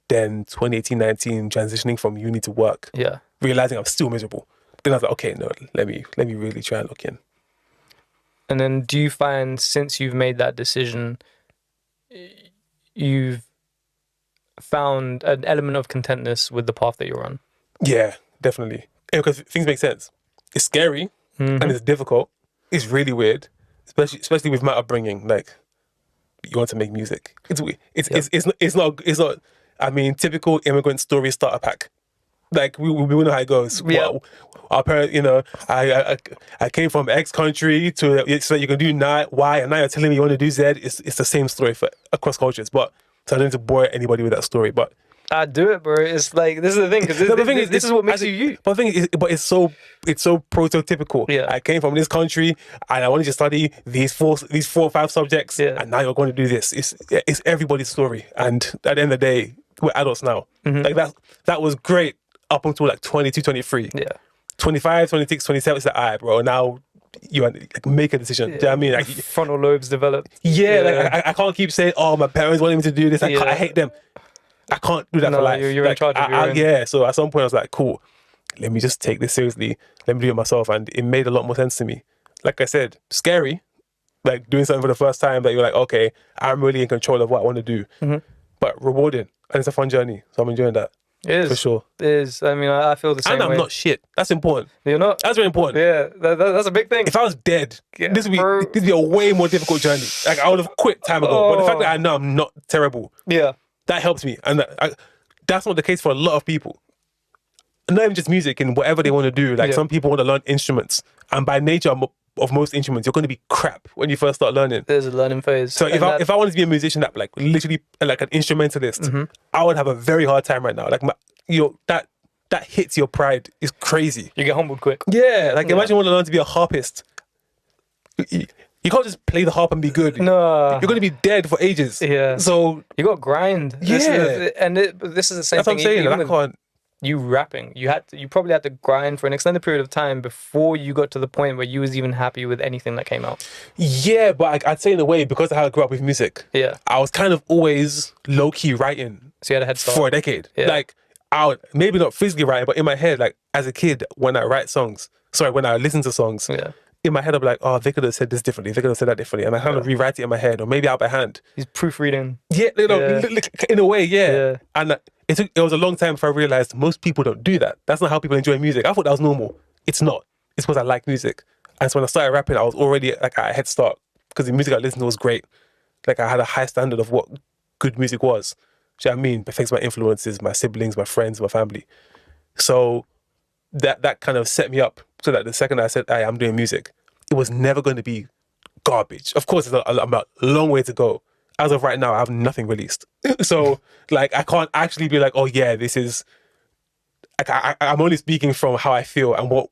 Then 2018, 19, transitioning from uni to work. Yeah. Realizing I'm still miserable. Then I was like, okay, no, let me really try and look in. And then do you find, since you've made that decision, you've found an element of contentness with the path that you're on? Yeah, definitely. Because things make sense. It's scary and it's difficult. It's really weird, especially with my upbringing. Like, you want to make music. It's not. I mean, typical immigrant story starter pack. Like, we know how it goes. Yeah. Well, our parents, you know, I came from X country to so you can do Y, and now you're telling me you want to do Z. It's the same story for across cultures, but so I don't need to bore anybody with that story, but. I do it, bro. It's like, this is the thing, because this is what makes you. But the thing is, it's so prototypical. Yeah. I came from this country and I wanted to study these four or five subjects, and now you're going to do this. It's everybody's story, and at the end of the day, we're adults now. Like, that was great up until like 22, 23. Yeah. 25, 26, 27, it's like, all right, bro, now you like make a decision. Do you know what I mean? Like, frontal lobes developed. Yeah, like I can't keep saying, oh, my parents wanted me to do this. I hate them. I can't do that for life. You're in charge of your own. Yeah, so at some point I was like, cool, let me just take this seriously. Let me do it myself. And it made a lot more sense to me. Like I said, scary, like doing something for the first time that you're like, okay, I'm really in control of what I want to do. But rewarding. And it's a fun journey. So I'm enjoying that. It is. For sure. It is. I mean, I feel the same way. And I'm not shit. That's important. You're not? That's very important. Yeah, that's a big thing. If I was dead, this would be a way more difficult journey. Like, I would have quit time ago. But the fact that I know I'm not terrible, that helps me. And that's not the case for a lot of people. Not even just music, in whatever they want to do. Like, some people want to learn instruments. And by nature of most instruments, you're going to be crap when you first start learning. There's a learning phase. So if I wanted to be a musician that, like, literally, like an instrumentalist, I would have a very hard time right now. Like, that hits your pride is crazy. You get humbled quick. Yeah, like, imagine wanting to learn to be a harpist. You can't just play the harp and be good. No. You're going to be dead for ages. Yeah. So you got to grind. Yeah. This is the same that's thing. what I'm saying. I can't. You rapping. You probably had to grind for an extended period of time before you got to the point where you was even happy with anything that came out. Yeah, but I'd say in a way, because of how I grew up with music, I was kind of always low-key writing. So you had a head start. For a decade. Yeah. Like, I would, maybe not physically writing, but in my head, like, as a kid, when I listen to songs, in my head, I'll be like, oh, they could have said this differently. They could have said that differently. And I kind of rewrite it in my head, or maybe out by hand. He's proofreading. Yeah, in a way, yeah. And it was a long time before I realized most people don't do that. That's not how people enjoy music. I thought that was normal. It's not. It's because I like music. And so when I started rapping, I was already like at a head start, because the music I listened to was great. Like, I had a high standard of what good music was. Do you know what I mean? But thanks to my influences, my siblings, my friends, my family. So that kind of set me up, so that the second I said, I'm doing music, it was never going to be garbage. Of course, I'm a long way to go. As of right now, I have nothing released. So, like, I can't actually be like, oh yeah, this is... Like, I'm only speaking from how I feel and what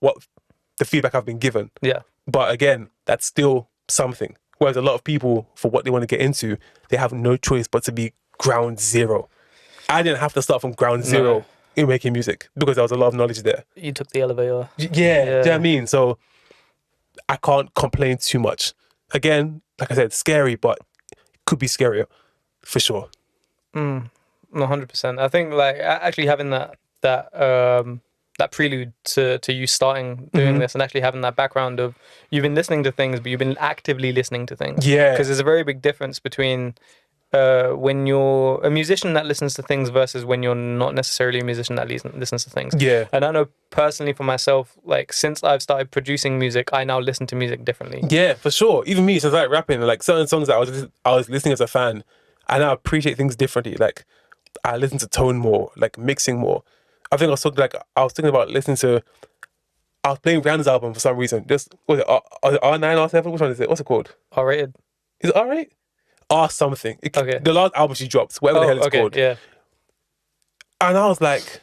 the feedback I've been given. Yeah. But again, that's still something. Whereas a lot of people, for what they want to get into, they have no choice but to be ground zero. I didn't have to start from ground zero in making music, because there was a lot of knowledge there. You took the elevator. Yeah, do you know what I mean? So I can't complain too much. Again, like I said, scary, but it could be scarier, for sure. 100%. I think, like, actually having that prelude to you starting doing this, and actually having that background of, you've been listening to things, but you've been actively listening to things. Yeah. Because there's a very big difference between when you're a musician that listens to things versus when you're not necessarily a musician that listens to things. Yeah. And I know personally for myself, like since I've started producing music, I now listen to music differently. Yeah, for sure. Even me, since I like rapping, like certain songs that I was listening as a fan, I now appreciate things differently. Like I listen to tone more, like mixing more. I think I was thinking about listening to. I was playing Rihanna's album for some reason. Just was it R9, R7? Which one is it? What's it called? R-rated. Is it R8? R something. Okay. The last album she dropped, whatever the hell it's called. Yeah. And I was like,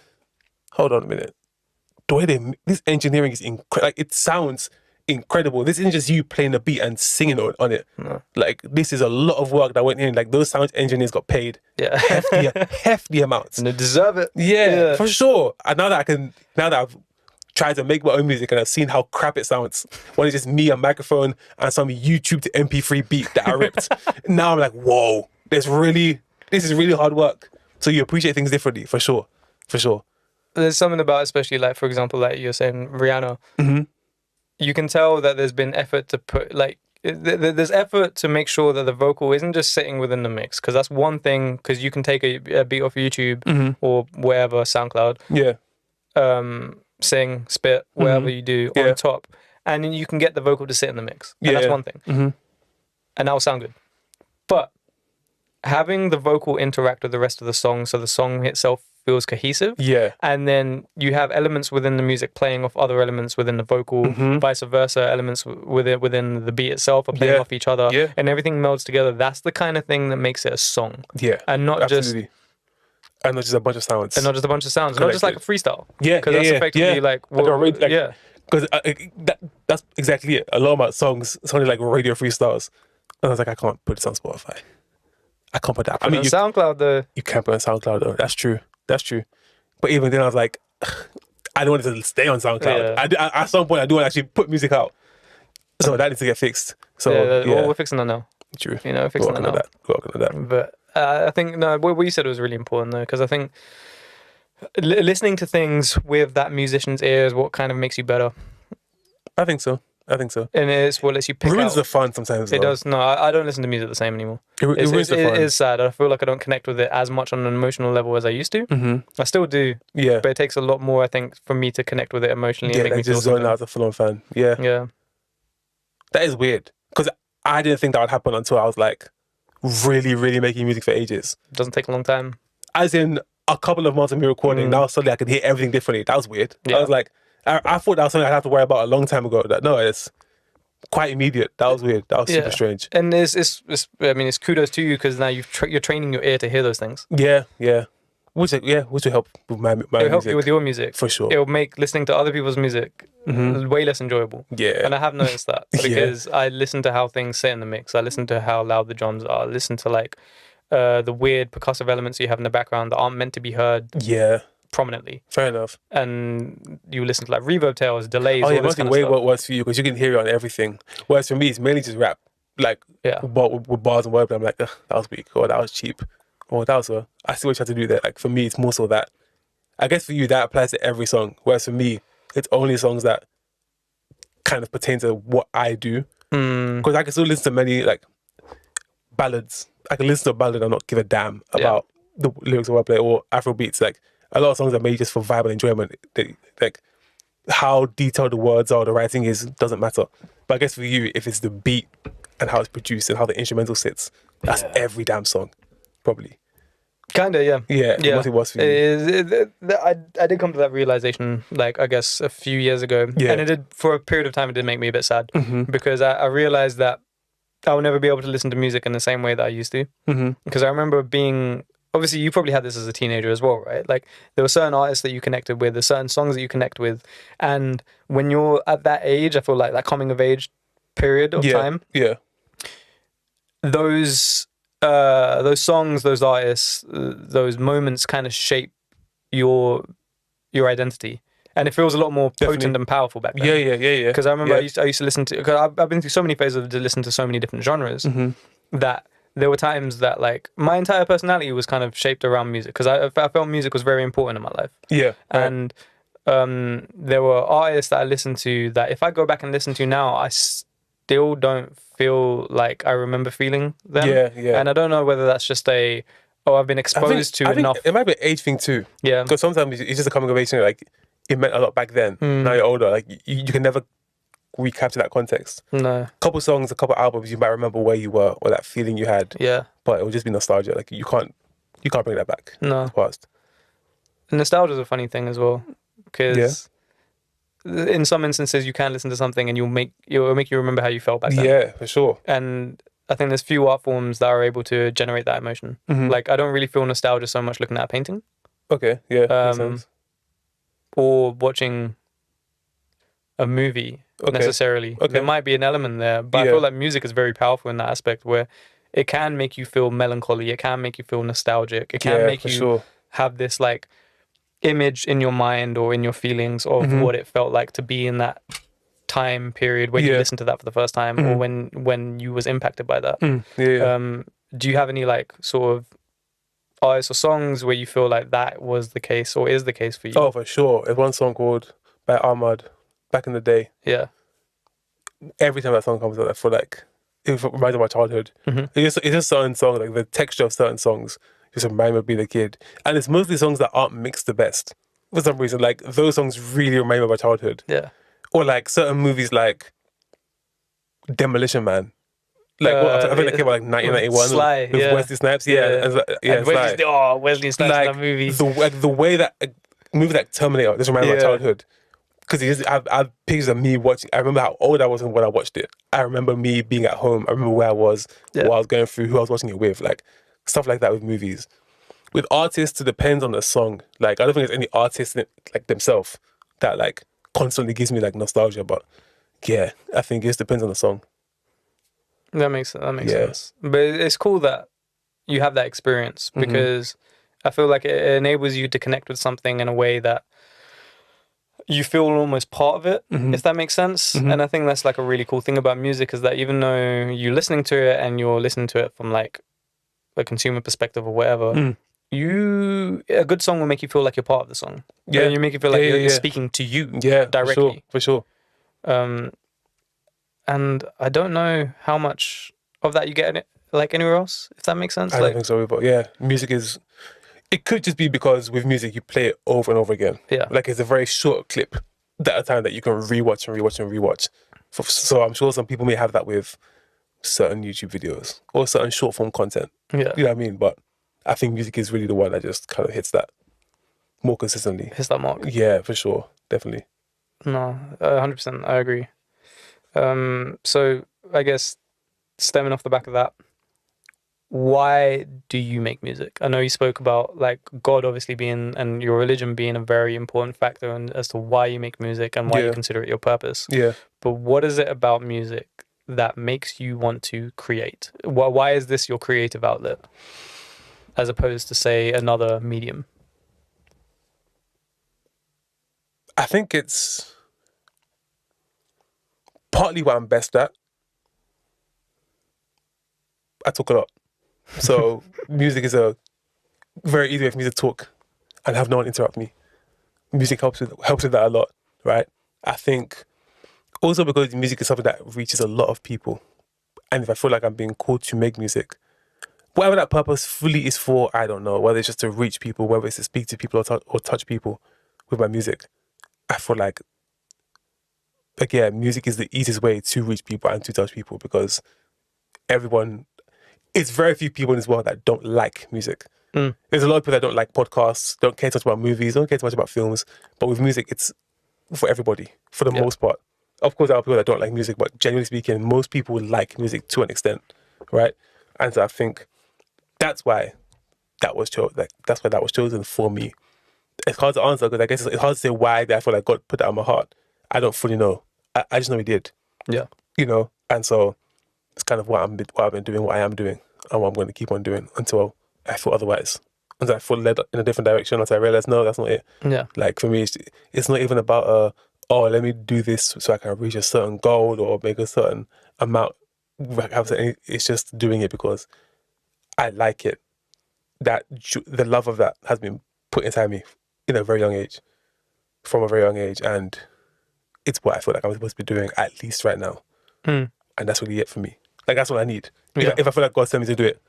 hold on a minute. The way this engineering is incredible. Like it sounds incredible. This isn't just you playing the beat and singing on it. No. Like this is a lot of work that went in. Like those sound engineers got paid hefty amounts. And they deserve it. Yeah, for sure. And now that I've tried to make my own music and I've seen how crap it sounds when it's just me, a microphone, and some YouTube to MP3 beat that I ripped. Now I'm like, whoa, this is really hard work. So you appreciate things differently, for sure. For sure. There's something about, especially like, for example, like you're saying, Rihanna, you can tell that there's been effort to put, like, there's effort to make sure that the vocal isn't just sitting within the mix. Because that's one thing, because you can take a beat off YouTube or wherever, SoundCloud. Yeah. Sing, spit, whatever you do on top, and then you can get the vocal to sit in the mix. And that's one thing. And that will sound good. But having the vocal interact with the rest of the song so the song itself feels cohesive. Yeah. And then you have elements within the music playing off other elements within the vocal, vice versa, elements within the beat itself are playing off each other, and everything melds together. That's the kind of thing that makes it a song. Yeah. And not absolutely. just... And not just a bunch of sounds. And not just a bunch of sounds. Not just like a freestyle. Yeah. Because that's effectively like... Well, Because that's exactly it. A lot of my songs sounded like radio freestyles. And I was like, I can't put this on Spotify. I can't put that. I mean, SoundCloud though. You can't put it on SoundCloud though. That's true. But even then I was like, I don't want it to stay on SoundCloud. Yeah. At some point I do want to actually put music out. So that needs to get fixed. So well, we're fixing that now. True. You know, we're fixing that now. We're working on that. But I think, no, what you said was really important though, because I think listening to things with that musician's ear is what kind of makes you better. I think so. And it's what lets you pick ruins out. the fun sometimes. It does. No, I don't listen to music the same anymore. It ruins the fun. It is sad. I feel like I don't connect with it as much on an emotional level as I used to. I still do. Yeah. But it takes a lot more, I think, for me to connect with it emotionally and make me just feel zone out as a full-on fan. Yeah. Yeah. That is weird. Because I didn't think that would happen until I was like really, really making music for ages. It doesn't take a long time. As in a couple of months of me recording, now suddenly I could hear everything differently. That was weird. Yeah. I was like, I thought that was something I'd have to worry about a long time ago. No, it's quite immediate. That was weird. That was super strange. And it's kudos to you because now you're training your ear to hear those things. Yeah. Which will help with my music. It'll help you with your music. For sure. It'll make listening to other people's music way less enjoyable. Yeah. And I have noticed that because I listen to how things sit in the mix. I listen to how loud the drums are. I listen to like the weird percussive elements you have in the background that aren't meant to be heard. Yeah. Prominently. Fair enough. And you listen to like reverb tails, delays. Oh yeah, it must be way worse for you because you can hear it on everything. Whereas for me, it's mainly just rap, like with bars and wordplay. I'm like, that was weak, or that was cheap, or that was I see what you have to do there. Like for me, it's more so that. I guess for you that applies to every song. Whereas for me, it's only songs that kind of pertain to what I do. Because I can still listen to many like ballads. I can listen to a ballad and not give a damn about the lyrics of wordplay or Afro beats. Like. A lot of songs are made just for vibe and enjoyment. Like how detailed the words are, the writing is, doesn't matter. But I guess for you, if it's the beat and how it's produced and how the instrumental sits, every damn song, probably. Kinda, yeah. Yeah. What it was for you. I did come to that realization, like I guess a few years ago, and it did for a period of time. It did make me a bit sad because I realized that I will never be able to listen to music in the same way that I used to. Because I remember being. Obviously, you probably had this as a teenager as well, right? Like, there were certain artists that you connected with, there's certain songs that you connect with. And when you're at that age, I feel like that coming of age period of time. Yeah. Those songs, those artists, those moments kind of shape your identity. And it feels a lot more potent and powerful back then. Yeah. Because I remember I used to listen to... Because I've been through so many phases to listen to so many different genres that... There were times that, like, my entire personality was kind of shaped around music because I felt music was very important in my life. Yeah. And there were artists that I listened to that if I go back and listen to now, I still don't feel like I remember feeling them. Yeah, yeah. And I don't know whether that's just I've been exposed to I think enough. it might be an age thing too. Yeah. Because sometimes it's just a coming of age thing. Like, it meant a lot back then. Now you're older. Like, you can never recapture that context. No. Couple songs, a couple albums, you might remember where you were or that feeling you had. Yeah. But it will just be nostalgia. Like, you can't bring that back. No. It's past. Nostalgia is a funny thing as well, because in some instances you can listen to something and it'll make you remember how you felt back then. Yeah, for sure. And I think there's few art forms that are able to generate that emotion. Like, I don't really feel nostalgia so much looking at a painting. Okay, yeah, makes sense. Or watching a movie necessarily. Okay. There might be an element there, but I feel like music is very powerful in that aspect, where it can make you feel melancholy, it can make you feel nostalgic, it can make you have this like image in your mind or in your feelings of what it felt like to be in that time period when you listened to that for the first time, or when you was impacted by that. Do you have any like sort of artists or songs where you feel like that was the case or is the case for you? Oh, for sure. There's one song called by Ahmad, Back in the Day. Yeah. Every time that song comes out, I feel like it reminds me of my childhood. It's just certain songs, like the texture of certain songs just remind me of being a kid. And it's mostly songs that aren't mixed the best. For some reason, like, those songs really remind me of my childhood. Yeah. Or like certain movies like Demolition Man. Like, I think that came out like 1991 Sly, with Wesley Snipes. And Wesley Snipes like, in that movie. The way that a movie like Terminator just reminded me of my childhood. Because I've pictures of me watching. I remember how old I was when I watched it. I remember me being at home. I remember where I was, what I was going through, who I was watching it with. Like, stuff like that with movies. With artists, it depends on the song. Like, I don't think there's any artist like themselves that like constantly gives me like nostalgia. But yeah, I think it just depends on the song. That makes sense. But it's cool that you have that experience, because I feel like it enables you to connect with something in a way that you feel almost part of it, if that makes sense. And I think that's like a really cool thing about music, is that even though you're listening to it and you're listening to it from like a consumer perspective or whatever, a good song will make you feel like you're part of the song. Yeah, you make you feel like you're speaking to you directly. For sure. And I don't know how much of that you get in it, like anywhere else, if that makes sense. I don't think so, but yeah, music is. It could just be because with music you play it over and over again. Yeah, like it's a very short clip at a time that you can rewatch and rewatch and rewatch. So I'm sure some people may have that with certain YouTube videos or certain short form content. Yeah, you know what I mean. But I think music is really the one that just kind of hits that more consistently. Hits that mark. Yeah, for sure, definitely. No, 100%. I agree. So I guess stemming off the back of that, why do you make music? I know you spoke about like God obviously being, and your religion being a very important factor as to why you make music and why you consider it your purpose. Yeah. But what is it about music that makes you want to create? Why is this your creative outlet as opposed to, say, another medium? I think it's partly what I'm best at. I talk a lot. So music is a very easy way for me to talk and have no one interrupt me. Music helps with that a lot, right? I think also because music is something that reaches a lot of people. And if I feel like I'm being called to make music, whatever that purpose fully is for, I don't know. Whether it's just to reach people, whether it's to speak to people or touch people with my music. I feel like music is the easiest way to reach people and to touch people, because it's very few people in this world that don't like music. There's a lot of people that don't like podcasts, don't care too much about movies, don't care too much about films. But with music, it's for everybody, for the most part. Of course, there are people that don't like music, but generally speaking, most people like music to an extent, right? And so I think that's why that was chosen for me. It's hard to answer, because I guess it's hard to say why I feel like God put that on my heart. I don't fully know. I just know He did. Yeah. You know, and so it's kind of what I've been doing, what I am doing, and what I'm going to keep on doing until I feel otherwise. Until I feel led in a different direction, until I realize, no, that's not it. Yeah. Like for me, it's not even about, let me do this so I can reach a certain goal or make a certain amount. It's just doing it because I like it. That the love of that has been put inside me from a very young age, and it's what I feel like I'm supposed to be doing at least right now. And that's really it for me. Like that's what I need. Yeah. If I feel like God's telling me to do it,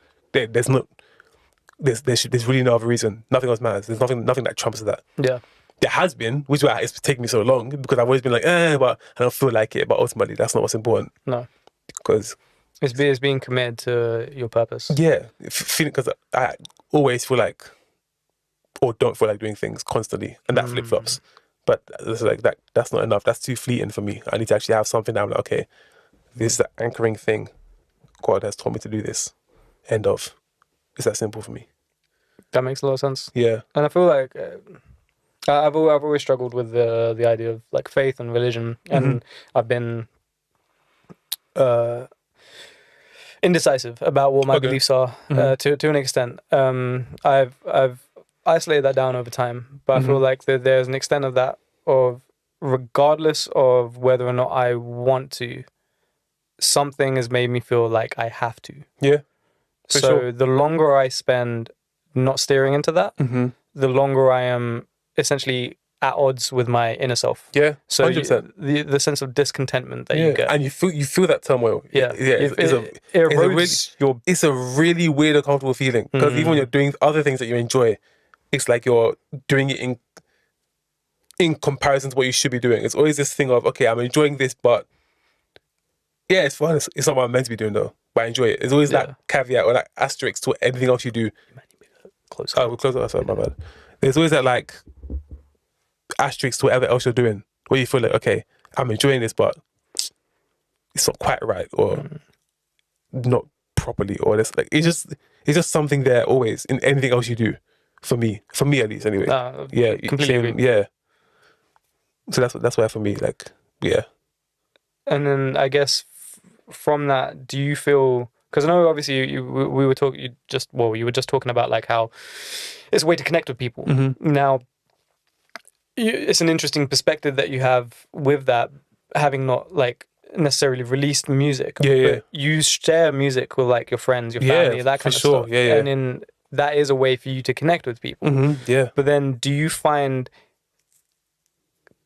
there's really no other reason. Nothing else matters. There's nothing that trumps that. Yeah. There has been, which is why it's taken me so long, because I've always been like, but I don't feel like it. But ultimately, that's not what's important. No. Because it's being committed to your purpose. Yeah, feeling, because I always feel like, or don't feel like doing things constantly, and that flip flops. But it's like that's not enough. That's too fleeting for me. I need to actually have something that I'm like, okay, this is the anchoring thing. God has told me to do this. End of. It's that simple for me. That makes a lot of sense. Yeah. And I feel like I've always struggled with the idea of like faith and religion, and I've been indecisive about what my beliefs are to an extent. I've isolated that down over time, but I feel like there's an extent of that, of regardless of whether or not I want to, something has made me feel like I have to. Yeah. So sure. The longer I spend not steering into that, the longer I am essentially at odds with my inner self. Yeah, so 100%. The sense of discontentment that you get, and you feel that turmoil. Yeah, it erodes it's a really weird, uncomfortable feeling, because even when you're doing other things that you enjoy, it's like you're doing it in comparison to what you should be doing. It's always this thing of, okay, I'm enjoying this, but yeah, it's fun. It's not what I'm meant to be doing though, but I enjoy it. It's always that caveat or that asterisk to anything else you do. Oh, we're close. Sorry, my bad. There's always that like asterisk to whatever else you're doing, where you feel like, okay, I'm enjoying this, but it's not quite right, or not properly, or this, like, it's just something there always in anything else you do. For me at least, anyway. Yeah, completely agree. Yeah. So that's why for me, like, yeah. And then I guess from that, do you feel? Because I know obviously you were just talking about like how it's a way to connect with people. Now, it's an interesting perspective that you have with that, having not like necessarily released music. But you share music with like your friends, your family, that kind of stuff. Yeah. And then that is a way for you to connect with people. Yeah. But then do you find,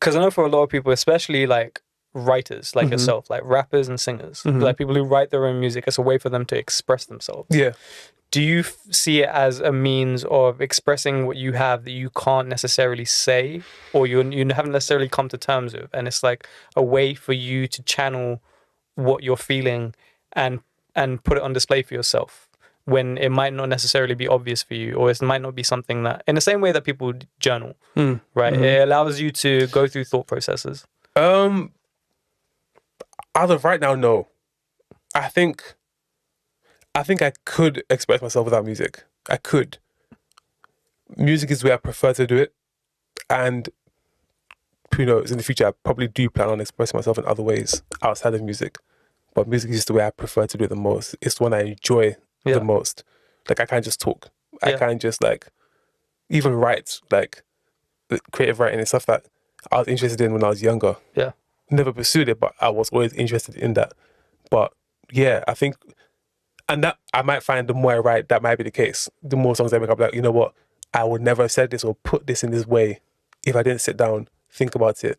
because I know for a lot of people, especially like writers like yourself, like rappers and singers, like people who write their own music, it's a way for them to express themselves. Yeah. Do you see it as a means of expressing what you have that you can't necessarily say, or you haven't necessarily come to terms with, and it's like a way for you to channel what you're feeling and put it on display for yourself, when it might not necessarily be obvious for you, or it might not be something that, in the same way that people journal, right? It allows you to go through thought processes. As of right now, no. I think I could express myself without music. I could. Music is where I prefer to do it, and who knows, in the future I probably do plan on expressing myself in other ways outside of music. But music is just the way I prefer to do it the most. It's the one I enjoy the most. Like, I can't just talk. I can't just like even write, like creative writing and stuff that I was interested in when I was younger. Yeah. Never pursued it, but I was always interested in that. But yeah, I think, and that I might find the more I write, that might be the case. The more songs I make, I'm like, you know what? I would never have said this or put this in this way if I didn't sit down, think about it,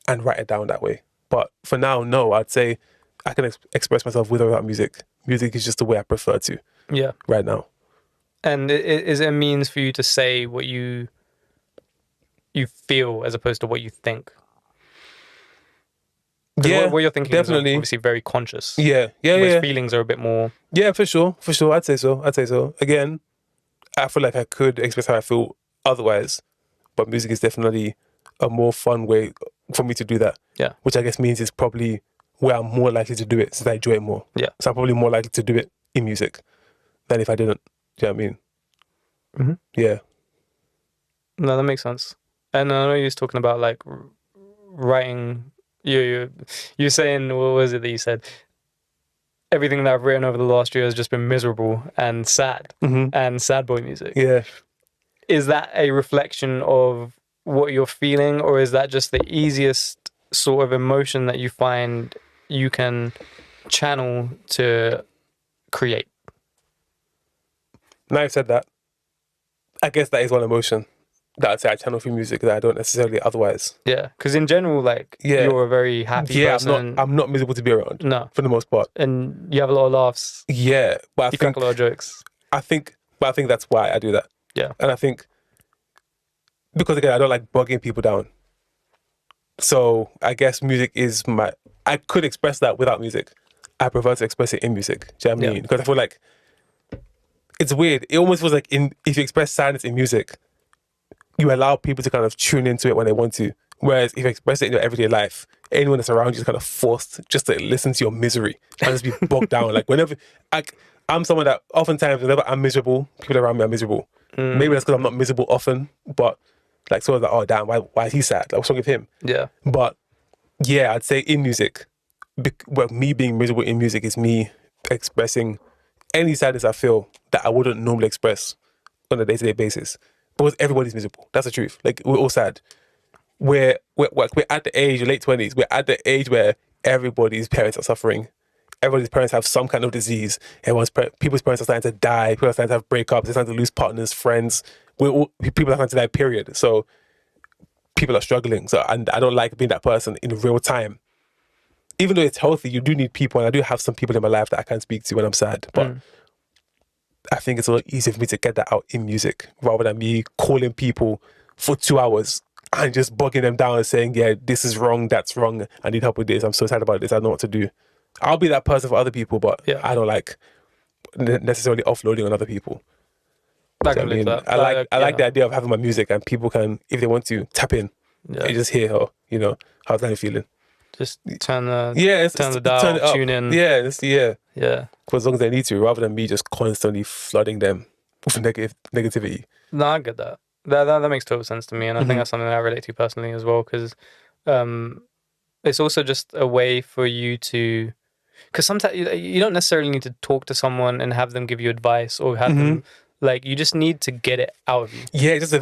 and write it down that way. But for now, no, I'd say I can express myself with or without music. Music is just the way I prefer to. Yeah. Right now. And is it a means for you to say what you feel as opposed to what you think? Yeah, what you're thinking definitely. Is obviously very conscious. Yeah. Feelings are a bit more. Yeah, for sure. I'd say so. Again, I feel like I could express how I feel otherwise, but music is definitely a more fun way for me to do that. Yeah. Which I guess means it's probably where I'm more likely to do it, since I enjoy it more. Yeah. So I'm probably more likely to do it in music than if I didn't. Do you know what I mean? Mm-hmm. Yeah. No, that makes sense. And I know you was talking about like writing. You're saying, what was it that you said? Everything that I've written over the last year has just been miserable and sad, and sad boy music. Yeah. Is that a reflection of what you're feeling, or is that just the easiest sort of emotion that you find you can channel to create? Now you've said that, I guess that is one emotion. that I'd say I channel through music that I don't necessarily otherwise. Yeah, because in general, like, you're a very happy person. I'm not miserable to be around. No. For the most part. And you have a lot of laughs. Yeah, but you crack a lot of jokes. I think that's why I do that. Yeah. And I think because again, I don't like bugging people down. So I guess music is I could express that without music. I prefer to express it in music. Do you know what I mean? Because I feel like it's weird. It almost feels like if you express sadness in music, you allow people to kind of tune into it when they want to. Whereas if you express it in your everyday life, anyone that's around you is kind of forced just to listen to your misery and just be bogged down. Like whenever, I'm someone that oftentimes whenever I'm miserable, people around me are miserable. Maybe that's because I'm not miserable often, but like someone's like, oh damn, why is he sad? Like what's wrong with him? Yeah. But yeah, I'd say in music, well, me being miserable in music is me expressing any sadness I feel that I wouldn't normally express on a day-to-day basis. Because everybody's miserable. That's the truth. Like we're all sad. We're at the age, late 20s, we're at the age where everybody's parents are suffering. Everybody's parents have some kind of disease. People's parents are starting to die. People are starting to have breakups. They're starting to lose partners, friends. People are starting to die, period. So people are struggling. So and I don't like being that person in real time. Even though it's healthy, you do need people. And I do have some people in my life that I can speak to when I'm sad. But I think it's a lot easier for me to get that out in music rather than me calling people for 2 hours and just bugging them down and saying, yeah, this is wrong, that's wrong, I need help with this, I'm so sad about this, I don't know what to do. I'll be that person for other people, but I don't like necessarily offloading on other people. I like the idea of having my music and people can, if they want to, tap in and just hear, oh, you know, how's that feeling? Just turn the dial, tune in. Yeah. For as long as they need to, rather than me just constantly flooding them with negativity. No, I get that. That makes total sense to me, and I think that's something that I relate to personally as well, because it's also just a way for you to, because sometimes you don't necessarily need to talk to someone and have them give you advice or have them, like, you just need to get it out of you. Yeah, just a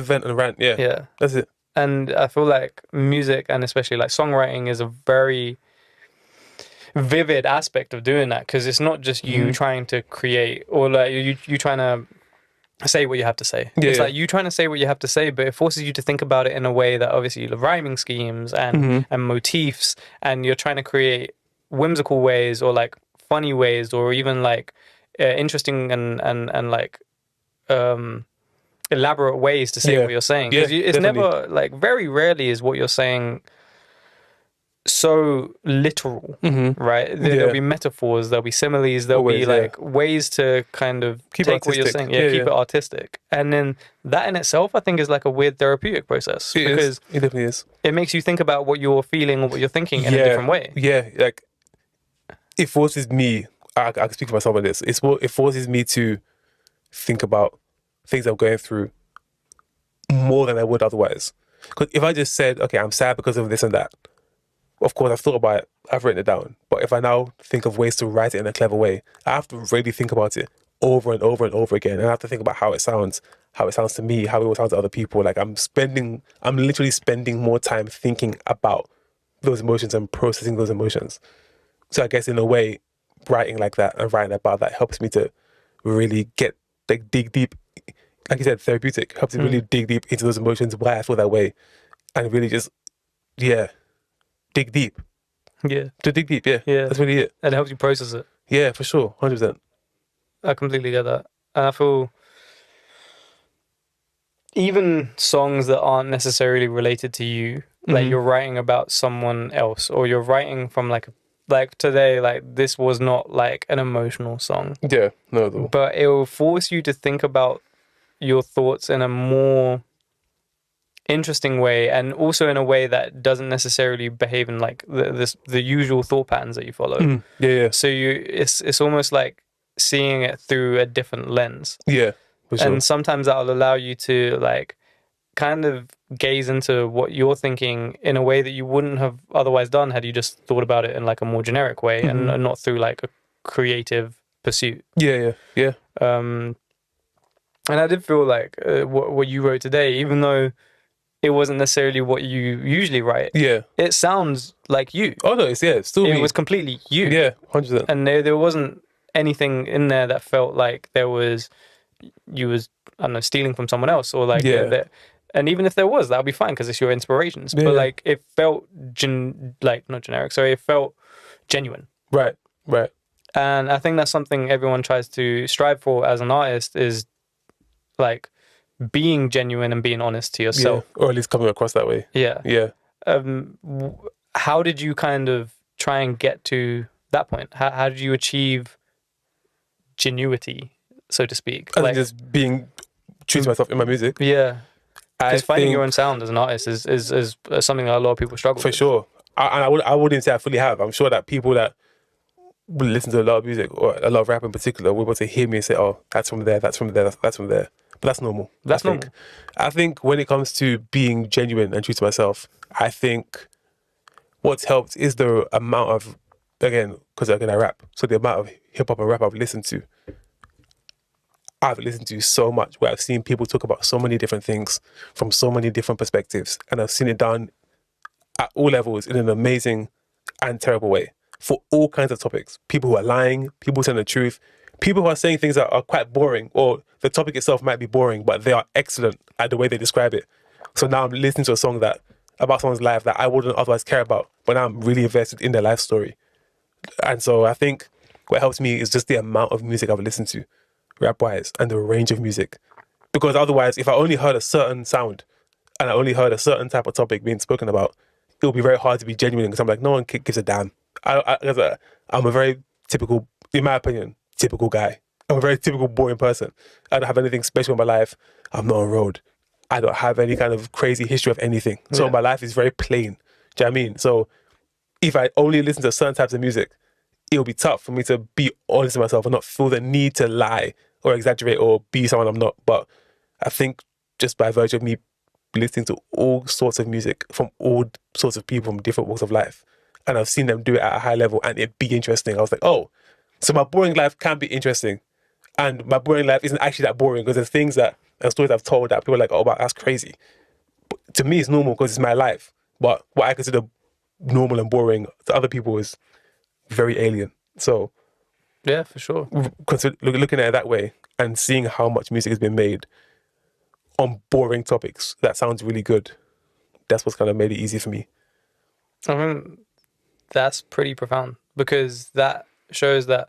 vent and rant. Yeah, that's it. And I feel like music, and especially like songwriting, is a very vivid aspect of doing that, because it's not just you trying to create or like you trying to say what you have to say. It's like you trying to say what you have to say, but it forces you to think about it in a way that obviously you love rhyming schemes and motifs, and you're trying to create whimsical ways or like funny ways or even like interesting and like elaborate ways to say what you're saying. Because it's never, like, very rarely is what you're saying so literal, right? There'll be metaphors, there'll be similes, there'll be like ways to kind of take what you're saying, keep it artistic. And then that in itself, I think, is like a weird therapeutic process, because it definitely is. It makes you think about what you're feeling or what you're thinking in a different way. Yeah, like it forces me. I can speak for myself on this. It forces me to think about things I'm going through more than I would otherwise. Because if I just said, okay, I'm sad because of this and that, of course I've thought about it, I've written it down. But if I now think of ways to write it in a clever way, I have to really think about it over and over and over again. And I have to think about how it sounds to me, how it will sound to other people. Like I'm literally spending more time thinking about those emotions and processing those emotions. So I guess in a way, writing like that and writing about that helps me to really dig deep. Like you said, therapeutic, helps me really dig deep into those emotions, why I feel that way, and really just, dig deep. Yeah. To dig deep, yeah. That's really it. And it helps you process it. Yeah, for sure, 100%. I completely get that. And I feel even songs that aren't necessarily related to you, like you're writing about someone else, or you're writing from like today, like this was not like an emotional song. Yeah, no, though. But it will force you to think about your thoughts in a more interesting way, and also in a way that doesn't necessarily behave in like the usual thought patterns that you follow. So it's almost like seeing it through a different lens. Yeah, for sure. And sometimes that'll allow you to like kind of gaze into what you're thinking in a way that you wouldn't have otherwise done had you just thought about it in like a more generic way and not through like a creative pursuit. Yeah. And I did feel like what you wrote today, even though it wasn't necessarily what you usually write, it sounds like you. Oh no, it's still me. It was completely you. Yeah, 100%. And there wasn't anything in there that felt like there was, you was, I don't know, stealing from someone else, or like Yeah. and even if there was, that would be fine because it's your inspirations. Yeah. But like it felt like not generic. Sorry, it felt genuine. Right. Right. And I think that's something everyone tries to strive for as an artist, is like being genuine and being honest to yourself. Yeah. Or at least coming across that way. Yeah. Yeah. How did you kind of try and get to that point? How did you achieve genuity, so to speak? I think just being true to myself in my music. Yeah. Because finding your think- own sound as an artist is something that a lot of people struggle For with. sure. I wouldn't say I fully have. I'm sure that people that will listen to a lot of music, or a lot of rap in particular, will be able to hear me and say, oh, that's from there, that's from there, that's from there. But that's normal. That's normal. I think when it comes to being genuine and true to myself, I think what's helped is the amount of, again, because again I rap, so the amount of hip hop and rap I've listened to. I've listened to so much where I've seen people talk about so many different things from so many different perspectives, and I've seen it done at all levels in an amazing and terrible way for all kinds of topics. People who are lying, people who telling the truth, people who are saying things that are quite boring, or the topic itself might be boring, but they are excellent at the way they describe it. So now I'm listening to a song that about someone's life that I wouldn't otherwise care about, but now I'm really invested in their life story. And so I think what helps me is just the amount of music I've listened to, rap-wise, and the range of music. Because otherwise, if I only heard a certain sound and I only heard a certain type of topic being spoken about, it will be very hard to be genuine, because I'm like, no one gives a damn. I'm a very typical, in my opinion, typical guy. I'm a very typical, boring person. I don't have anything special in my life. I'm not on road. I don't have any kind of crazy history of anything. So my life is very plain. Do you know what I mean? So if I only listen to certain types of music, it'll be tough for me to be honest with myself and not feel the need to lie or exaggerate or be someone I'm not. But I think just by virtue of me listening to all sorts of music from all sorts of people from different walks of life, and I've seen them do it at a high level and it be interesting, I was like, oh, so my boring life can be interesting. And my boring life isn't actually that boring, because there's things that, and stories I've told that people are like, oh, but that's crazy. But to me, it's normal because it's my life. But what I consider normal and boring to other people is very alien. So Yeah, for sure. looking at it that way and seeing how much music has been made on boring topics that sounds really good, that's what's kind of made it easy for me. I mean, that's pretty profound, because that shows that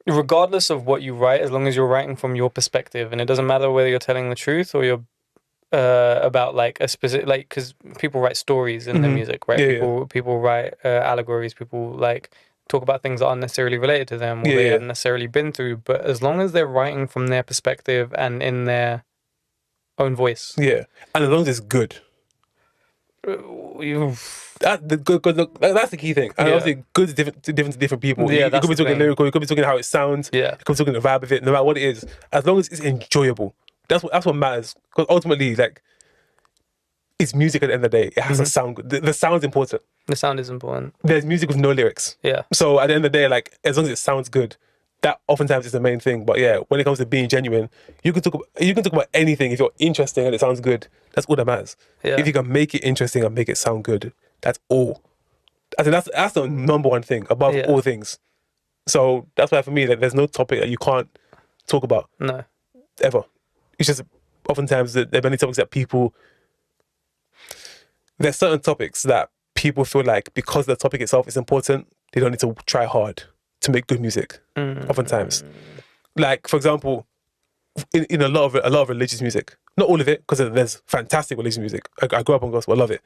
regardless of what you write, as long as you're writing from your perspective, and it doesn't matter whether you're telling the truth or you're about like a specific, like, because people write stories in their music, right? People write allegories, people like talk about things that aren't necessarily related to them, or they haven't necessarily been through, but as long as they're writing from their perspective and in their own voice. Yeah. And as long as it's good. That's the key thing. And obviously good is different to different people. Yeah, you could be talking lyrical, you could be talking how it sounds, yeah, you could be talking the vibe of it, no matter what it is. As long as it's enjoyable. That's what matters. Because ultimately, like, it's music at the end of the day. It has to sound good. The sound's important. The sound is important. There's music with no lyrics. Yeah. So at the end of the day, like, as long as it sounds good, that oftentimes is the main thing. But yeah, when it comes to being genuine, you can talk about anything if you're interesting and it sounds good. That's all that matters. Yeah. If you can make it interesting and make it sound good, that's all. I think that's the number one thing above all things. So that's why for me, like, there's no topic that you can't talk about. No. Ever. It's just oftentimes there are many topics that people. There's certain topics that people feel like because the topic itself is important, they don't need to try hard to make good music. Oftentimes, like for example, in a lot of religious music, not all of it, because there's fantastic religious music. I grew up on gospel, I love it,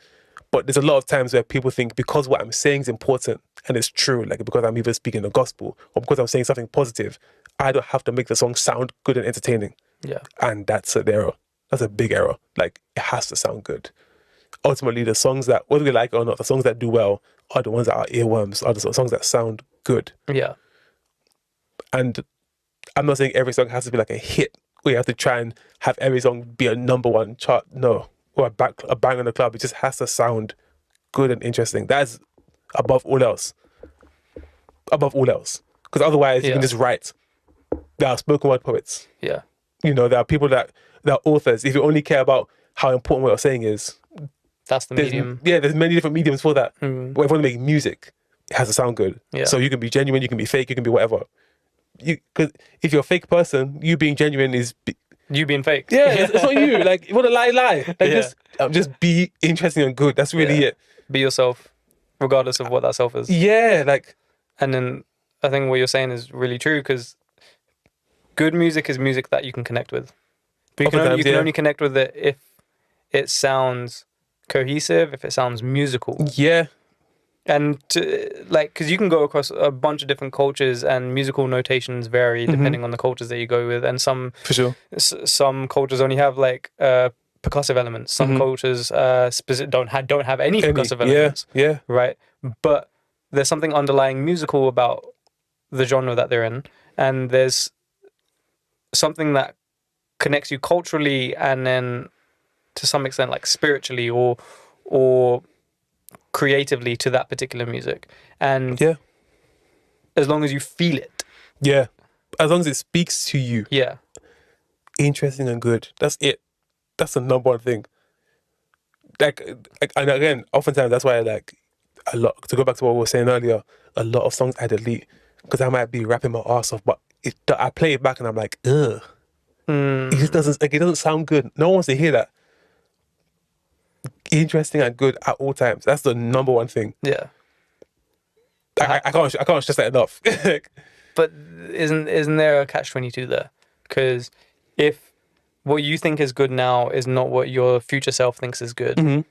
but there's a lot of times where people think because what I'm saying is important and it's true, like because I'm either speaking the gospel or because I'm saying something positive, I don't have to make the song sound good and entertaining. Yeah, and that's an error. That's a big error. Like it has to sound good. Ultimately, the songs that, whether we like it or not, the songs that do well are the ones that are earworms, are the songs that sound good. Yeah. And I'm not saying every song has to be like a hit, or you have to try and have every song be a number 1 chart. No. Or a bang in the club. It just has to sound good and interesting. That's above all else. Above all else. Because otherwise, you can just write. There are spoken word poets. Yeah. You know, there are people that are authors. If you only care about how important what you're saying is, that's the medium. Yeah, there's many different mediums for that. But if you want to make music, it has to sound good. Yeah. So you can be genuine, you can be fake, you can be whatever. because if you're a fake person, you being genuine is you being fake. yeah, it's not you. Like, you want to lie. Like, Yeah. just be interesting and good. That's really it. Be yourself, regardless of what that self is. Yeah, like, And then I think what you're saying is really true, because good music is music that you can connect with. But you can only connect with it if it sounds cohesive, if it sounds musical. yeah, And because you can go across a bunch of different cultures, and musical notations vary depending on the cultures that you go with. And some for sure. Some cultures only have like percussive elements. Some cultures don't have any percussive elements. Yeah. Right. But there's something underlying musical about the genre that they're in, and there's something that connects you culturally, and then to some extent like spiritually or creatively to that particular music. And as long as you feel it, as long as it speaks to you, interesting and good, that's it. That's the number one thing. Like and again, oftentimes that's why a lot, to go back to what we were saying earlier, a lot of songs I delete because I might be rapping my ass off, but I play it back and I'm like, ugh. It just doesn't sound good. No one wants to hear that. Interesting and good at all times. That's the number one thing. Yeah. I can't stress that enough. But isn't there a catch-22 there? Because if what you think is good now is not what your future self thinks is good,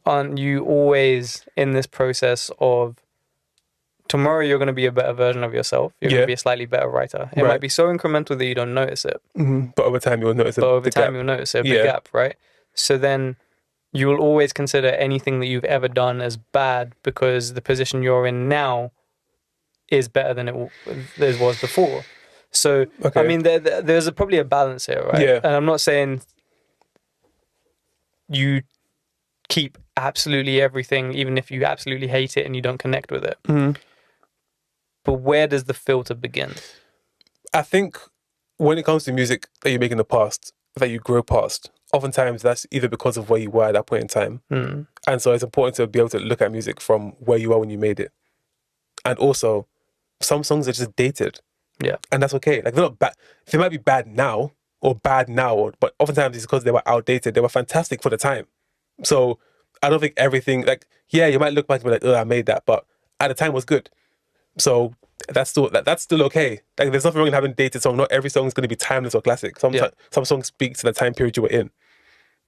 aren't you always in this process of tomorrow you're going to be a better version of yourself? You're going to be a slightly better writer. It might be so incremental that you don't notice it. But over time you'll notice it. A big gap, right? So then you will always consider anything that you've ever done as bad because the position you're in now is better than it was before. So, I mean, there's probably a balance here, right? Yeah. And I'm not saying you keep absolutely everything, even if you absolutely hate it and you don't connect with it. But where does the filter begin? I think when it comes to music that you make in the past, that you grow past, oftentimes that's either because of where you were at that point in time. And so it's important to be able to look at music from where you were when you made it. And also, some songs are just dated. Yeah. And that's okay. Like, they're not bad. They might be bad now, but oftentimes it's because they were outdated. They were fantastic for the time. So I don't think everything, like, yeah, you might look back and be like, oh, I made that, but at the time it was good. So that's still okay. Like, there's nothing wrong in having a dated song. Not every song is going to be timeless or classic. Some songs speak to the time period you were in.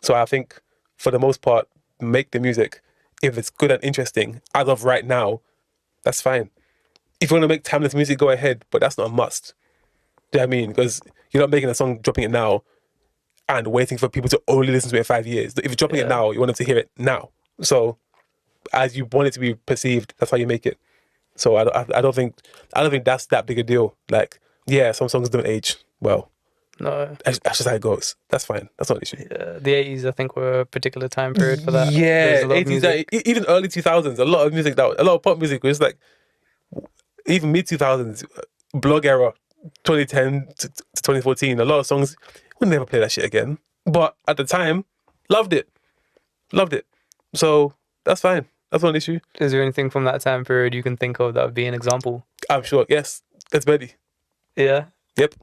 So I think for the most part, make the music. If it's good and interesting, as of right now, that's fine. If you want to make timeless music, go ahead, but that's not a must. Do you know what I mean? Because you're not making a song, dropping it now, and waiting for people to only listen to it in 5 years. If you're dropping it now, you want them to hear it now. So as you want it to be perceived, that's how you make it. So I don't think that's that big a deal. Like, yeah, some songs don't age well. No. That's just how it goes. That's fine. That's not an issue. Yeah, the 80s, I think, were a particular time period for that. Yeah, 80s, even early 2000s, a lot of pop music was like, even mid 2000s, blog era, 2010 to 2014, a lot of songs, we'll never play that shit again. But at the time, loved it. So that's fine. That's not an issue. Is there anything from that time period you can think of that would be an example? I'm sure. Yes. It's Betty. Yeah? Yep.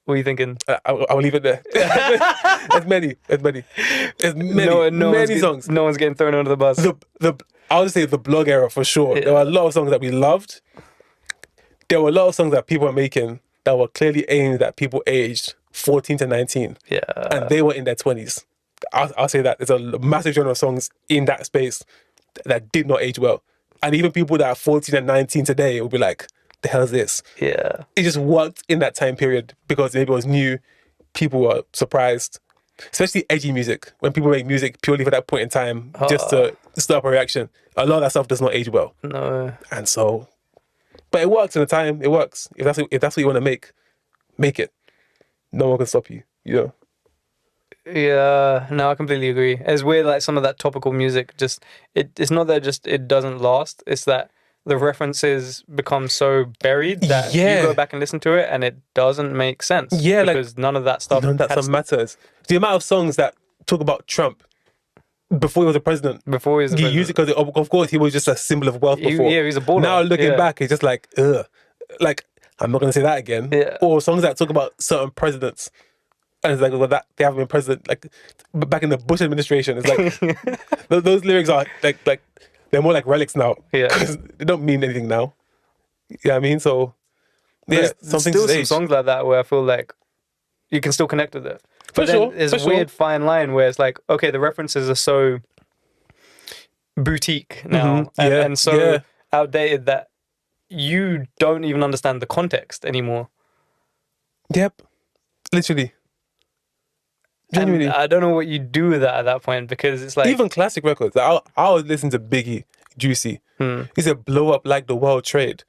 What are you thinking? I'll leave it there. It's many. Many songs. No one's getting thrown under the bus. I'll just say the blog era for sure. Yeah. There were a lot of songs that we loved. There were a lot of songs that people were making that were clearly aimed at people aged 14 to 19. Yeah. And they were in their 20s. I'll say that. There's a massive genre of songs in that space that did not age well. And even people that are 14 and 19 today will be like, the hell is this? Yeah. It just worked in that time period because maybe it was new. People were surprised. Especially edgy music. When people make music purely for that point in time, just to start up a reaction. A lot of that stuff does not age well. No. And so, but it works in the time. It works. If that's what you want to make it. No one can stop you, you know? Yeah, no, I completely agree. It's weird, like some of that topical music, it's not that it doesn't last, it's that the references become so buried that you go back and listen to it and it doesn't make sense. Yeah, because none of that stuff matters. The amount of songs that talk about Trump before he was a president. You use it because, of course, he was just a symbol of wealth before. He's a baller. Now looking back, it's just like, ugh. Like, I'm not going to say that again. Yeah. Or songs that talk about certain presidents. And it's like, well, that they haven't been president, like, back in the Bush administration. It's like, those lyrics are like, they're more like relics now. Yeah. Because they don't mean anything now. You know what I mean? So, yeah, There's still some songs like that where I feel like you can still connect with it. But then there's a weird fine line where it's like, okay, the references are so boutique now and so outdated that you don't even understand the context anymore. Yep. Literally. Genuinely. And I don't know what you do with that at that point, because it's like... Even classic records. Like, I would listen to Biggie, Juicy. He said, blow up like the World Trade.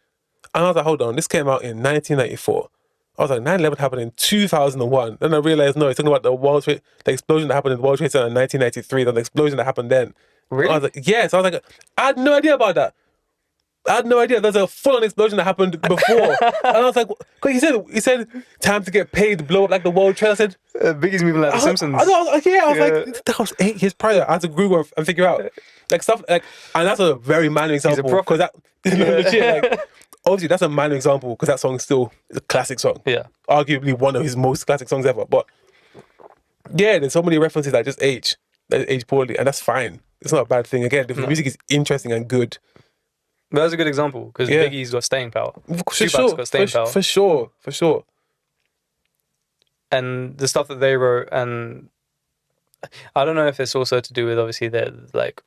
And I was like, hold on, this came out in 1994. I was like, 9/11 happened in 2001. Then I realized, no, he's talking about the World Trade, the explosion that happened in the World Trade Center in 1993, then the explosion that happened then. Really? I was like, yes. I was like, I had no idea about that. I had no idea. There's a full-on explosion that happened before. And I was like, he said, time to get paid, blow up like the World Trade. I said, Biggie's moving like The Simpsons. I was like, that was 8 years prior. I had to Google and figure out. Like, stuff, like, and that's a very minor example. Because that, legit, like, obviously, that's a minor example because that song is still a classic song. Yeah. Arguably one of his most classic songs ever. But yeah, there's so many references that just age poorly, and that's fine. It's not a bad thing. Again, if the music is interesting and good. But that's a good example because Biggie's got staying power. For sure. Got staying power. For sure. And the stuff that they wrote, and I don't know if it's also to do with obviously their like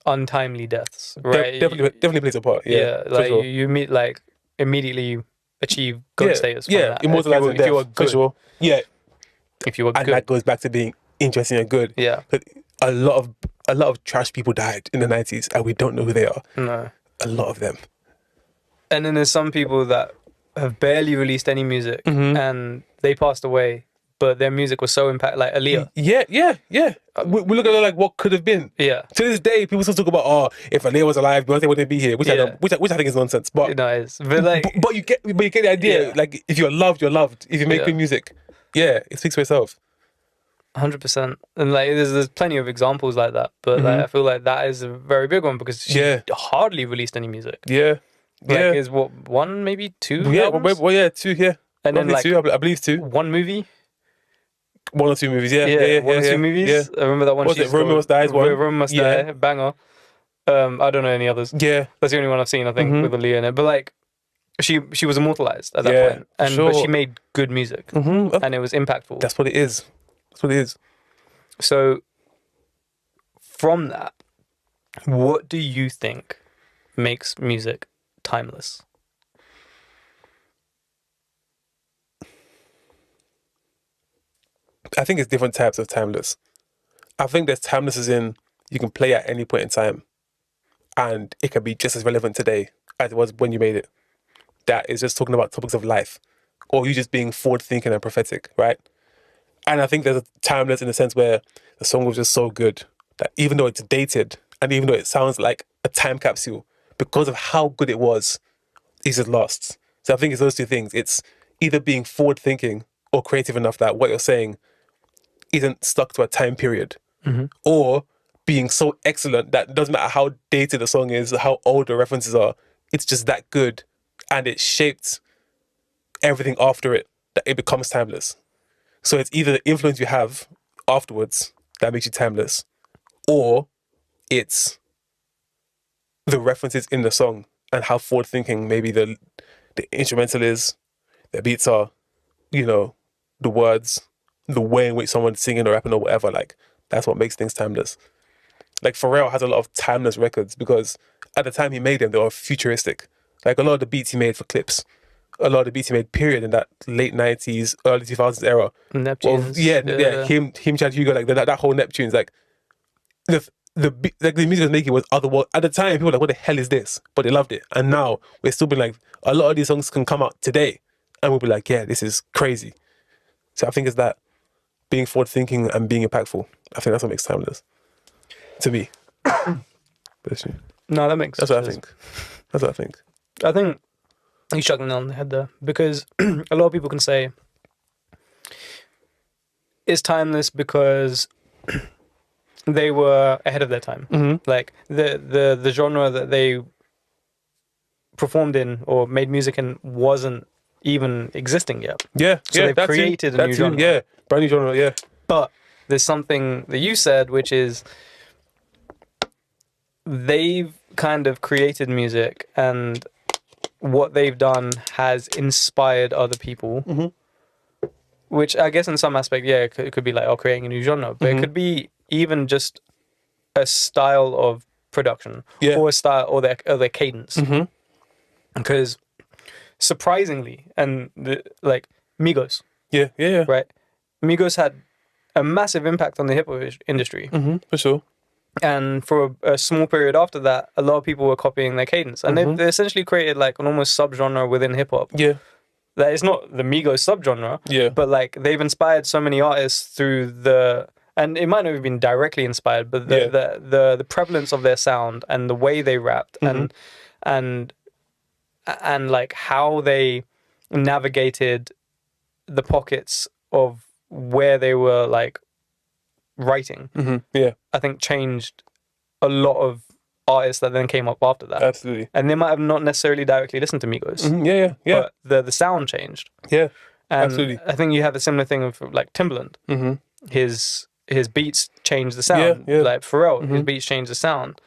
untimely deaths, right? Definitely plays a part. Yeah, like you meet like immediately achieve God status. Yeah, immortalized in death. If you were good, for sure. Yeah, if you were good, and that goes back to being interesting and good. Yeah, but a lot of trash people died in the 90s, and we don't know who they are. No, a lot of them. And then there's some people that have barely released any music, and they passed away, but their music was so impactful, like Aaliyah. Yeah. We look at it like what could have been. Yeah. To this day, people still talk about, if Aaliyah was alive, Beyonce wouldn't be here, which I think is nonsense. But no, it's but like, but you get the idea. Yeah. Like, if you're loved, you're loved. If you make good music, it speaks for itself. 100%. And like, there's plenty of examples like that. But like, I feel like that is a very big one because she hardly released any music. Yeah. Like, is what, one, maybe two? Yeah, albums? well, 2, yeah. And then like, two, I believe 2. One movie? 1 or 2 movies, yeah. One or two movies. Yeah. I remember that one. Was it Rome Must Die? Rome Must Die, banger. I don't know any others. Yeah. That's the only one I've seen, I think, with Aaliyah in it. But like, she was immortalized at that point. And but she made good music. And it was impactful. That's what it is. So, from that, what do you think makes music timeless? I think it's different types of timeless. I think there's timeless as in you can play at any point in time and it can be just as relevant today as it was when you made it. That is just talking about topics of life or you just being forward thinking and prophetic, right? And I think there's a timeless in the sense where the song was just so good that even though it's dated and even though it sounds like a time capsule, because of how good it was, it's just lost. So I think it's those two things. It's either being forward thinking or creative enough that what you're saying isn't stuck to a time period, or being so excellent that it doesn't matter how dated the song is, how old the references are, it's just that good and it shaped everything after it that it becomes timeless. So it's either the influence you have afterwards that makes you timeless, or it's the references in the song and how forward thinking maybe the instrumental is, the beats are, the words, the way in which someone's singing or rapping or whatever, like, that's what makes things timeless. Like, Pharrell has a lot of timeless records because at the time he made them, they were futuristic. Like, a lot of the beats he made for clips, a lot of the beats he made, period, in that late 90s, early 2000s era. Neptunes. Well, him, Chad Hugo, like, that whole Neptunes, like, the music was making was otherworldly. At the time, people were like, what the hell is this? But they loved it. And now, we're still being like, a lot of these songs can come out today, and we'll be like, yeah, this is crazy. So I think it's that being forward thinking and being impactful. I think that's what makes timeless. To me. No, that makes sense. That's what I think. I think you struck the nail on the head there because a lot of people can say it's timeless because they were ahead of their time. Like the genre that they performed in or made music in wasn't even existing yet. Yeah, So yeah, they've that created too, a new genre. Yeah, brand new genre. Yeah, But there's something that you said, which is they've kind of created music, and what they've done has inspired other people. Mm-hmm. Which I guess in some aspect, yeah, it could be like, oh, creating a new genre, but it could be even just a style of production, or a style, or their cadence. Because surprisingly, and like Migos, yeah, right? Migos had a massive impact on the hip hop industry, for sure. and for a small period after that, a lot of people were copying their cadence, and they essentially created like an almost subgenre within hip hop. Yeah, That it's not the Migos subgenre, yeah, but like they've inspired so many artists through and it might not have been directly inspired, but the prevalence of their sound and the way they rapped and like how they navigated the pockets of where they were like writing. Yeah, I think changed a lot of artists that then came up after that. absolutely. And they might have not necessarily directly listened to Migos. Yeah. But the sound changed. Yeah, And absolutely. I think you have a similar thing of like Timbaland. His beats changed the sound. Yeah. Like Pharrell, his beats changed the sound.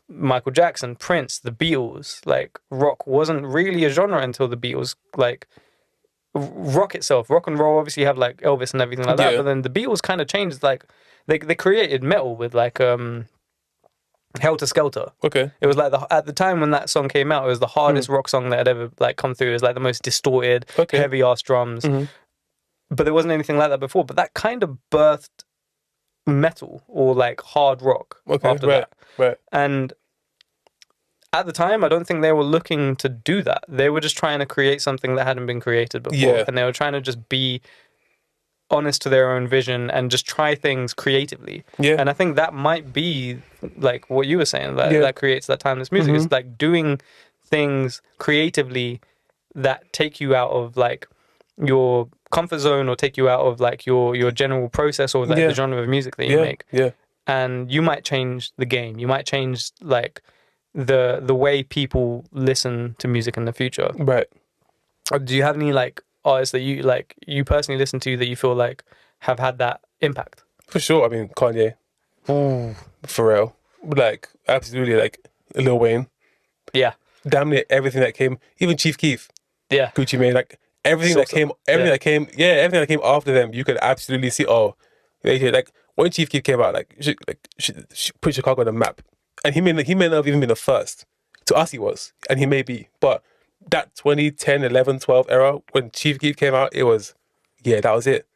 Michael Jackson, Prince, the Beatles, like rock wasn't really a genre until the Beatles, like rock itself. Rock and roll obviously have like Elvis and everything like that, but then the Beatles kind of changed, like they created metal with like Helter Skelter. Okay. It was like at the time when that song came out, it was the hardest rock song that had ever like come through. It was like the most distorted, heavy ass drums. But there wasn't anything like that before. But that kind of birthed metal or like hard rock after that. Right. And at the time, I don't think they were looking to do that. They were just trying to create something that hadn't been created before. Yeah. And they were trying to just be honest to their own vision and just try things creatively. Yeah. And I think that might be like what you were saying, that creates that timeless music. It's like doing things creatively that take you out of like your comfort zone or take you out of like your general process or like the genre of music that you make. Yeah. And you might change the game. You might change like the way people listen to music in the future. Right. Or do you have any like artists that you personally listen to that you feel like have had that impact? For sure. I mean, Kanye, Pharrell, like absolutely, like Lil Wayne. Yeah. Damn near everything that came, even Chief Keef. Yeah. Gucci Mane, like everything that came after them, you could absolutely see. Oh, like when Chief Keef came out, like she put Chicago on the map, and he may not have even been the first. To us, he was, and he may be, but that 2010, 11, 12 era when Chief Keef came out, it was, that was it.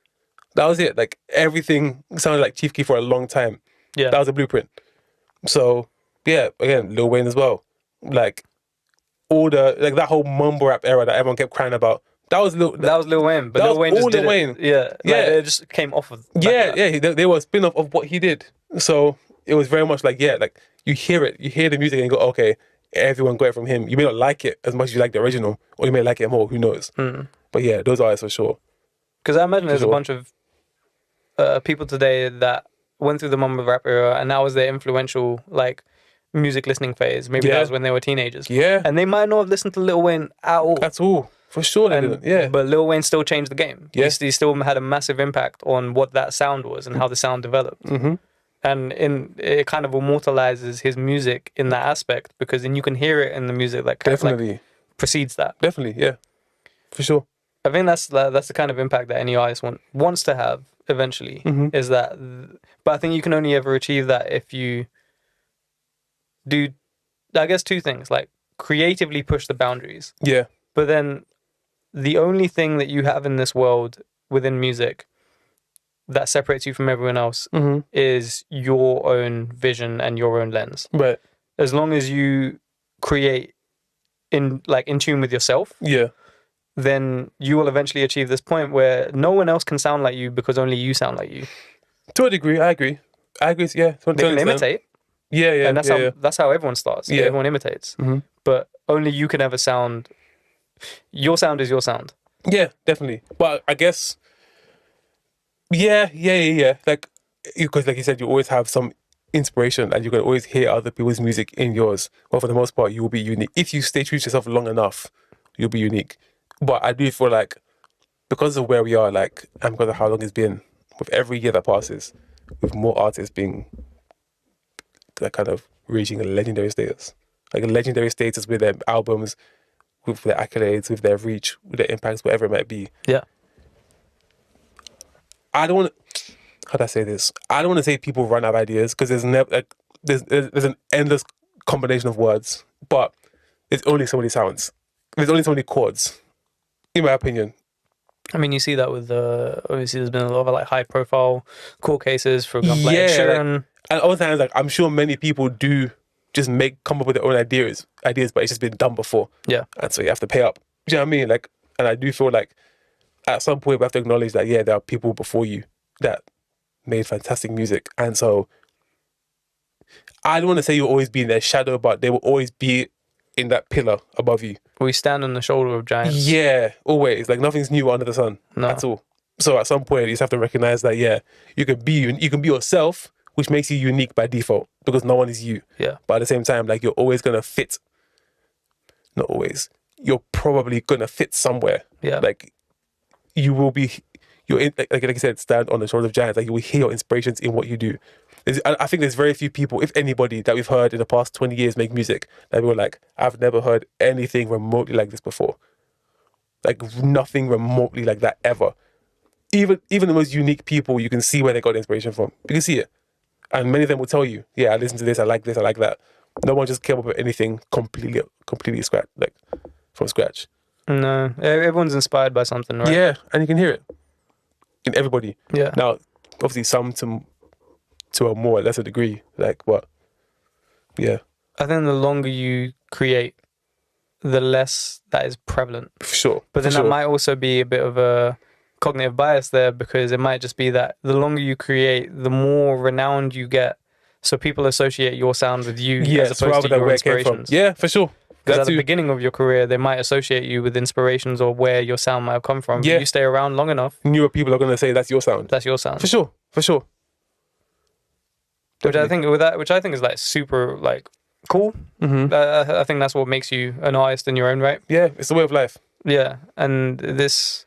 That was it. Like everything sounded like Chief Keef for a long time. Yeah, that was a blueprint. So yeah, again, Lil Wayne as well. Like all the like that whole mumble rap era that everyone kept crying about. That was Lil Wayne, but Lil Wayne just did it. Yeah, it just came off of. They were a spin off of what he did. So it was very much like like you hear it, you hear the music and you go, okay, everyone got it from him. You may not like it as much as you like the original, or you may like it more. Who knows? But yeah, those artists for sure. Because I imagine there's a bunch of people today that went through the mumble rap era, and that was their influential like music listening phase. Maybe that was when they were teenagers. Yeah, and they might not have listened to Lil Wayne at all. That's all. For sure they didn't. Yeah. But Lil Wayne still changed the game. Yeah. He still had a massive impact on what that sound was and how the sound developed. And it kind of immortalizes his music in that aspect, because then you can hear it in the music that kind of like precedes that. Definitely, yeah. For sure. I think that's the kind of impact that any artist wants to have eventually, is that. But I think you can only ever achieve that if you do, I guess, two things, like creatively push the boundaries. Yeah. But then the only thing that you have in this world within music that separates you from everyone else is your own vision and your own lens. Right. As long as you create in tune with yourself, then you will eventually achieve this point where no one else can sound like you because only you sound like you. To a degree, I agree. Yeah. They can imitate. Yeah. And that's how everyone starts. Yeah. Everyone imitates. But only you can ever sound. Your sound is your sound. Yeah, definitely. But I guess. Yeah. Like, because like you said, you always have some inspiration and you can always hear other people's music in yours. But for the most part, you will be unique. If you stay true to yourself long enough, you'll be unique. But I do feel like because of where we are, like, and because of how long it's been, with every year that passes, with more artists being like kind of reaching a legendary status, like a legendary status with their albums, with their accolades, with their reach, with their impacts, whatever it might be. Yeah. I don't want to, how do I say this? I don't want to say people run out of ideas, because there's never like there's an endless combination of words, but there's only so many sounds. There's only so many chords, in my opinion. I mean, you see that with obviously there's been a lot of like high profile court cases, for example, like Yeah, Ed Sheeran. And other times, like, I'm sure many people do just come up with their own ideas, but it's just been done before. Yeah. And so you have to pay up. Do you know what I mean? Like, and I do feel like at some point we have to acknowledge that, yeah, there are people before you that made fantastic music. And so I don't want to say you'll always be in their shadow, but they will always be in that pillar above you. We stand on the shoulder of giants. Yeah, always. Like, nothing's new under the sun at all. So at some point you just have to recognize that, yeah, you can be yourself, which makes you unique by default, because no one is you. Yeah. But at the same time, like, you're always gonna fit. Not always. You're probably gonna fit somewhere. Yeah. Like, you will be. You're in, like I said, stand on the shoulders of giants. Like, you will hear your inspirations in what you do. I think there's very few people, if anybody, that we've heard in the past 20 years make music that we were like, I've never heard anything remotely like this before. Like, nothing remotely like that ever. Even the most unique people, you can see where they got the inspiration from. You can see it. And many of them will tell you, yeah, I listen to this, I like that. No one just came up with anything completely from scratch. No, everyone's inspired by something, right? Yeah, and you can hear it in everybody. Yeah. Now, obviously, some to a more or lesser degree, like, what? Yeah. I think the longer you create, the less that is prevalent. For sure. But then that might also be a bit of a cognitive bias there, because it might just be that the longer you create, the more renowned you get. So people associate your sound with you, as opposed to your inspirations. Yeah, for sure. Because at the beginning of your career, they might associate you with inspirations or where your sound might have come from. Yeah. But you stay around long enough, newer people are going to say that's your sound. That's your sound. For sure. Which I think is like super like cool. Mm-hmm. I think that's what makes you an artist in your own right. Yeah, it's the way of life. Yeah, and there's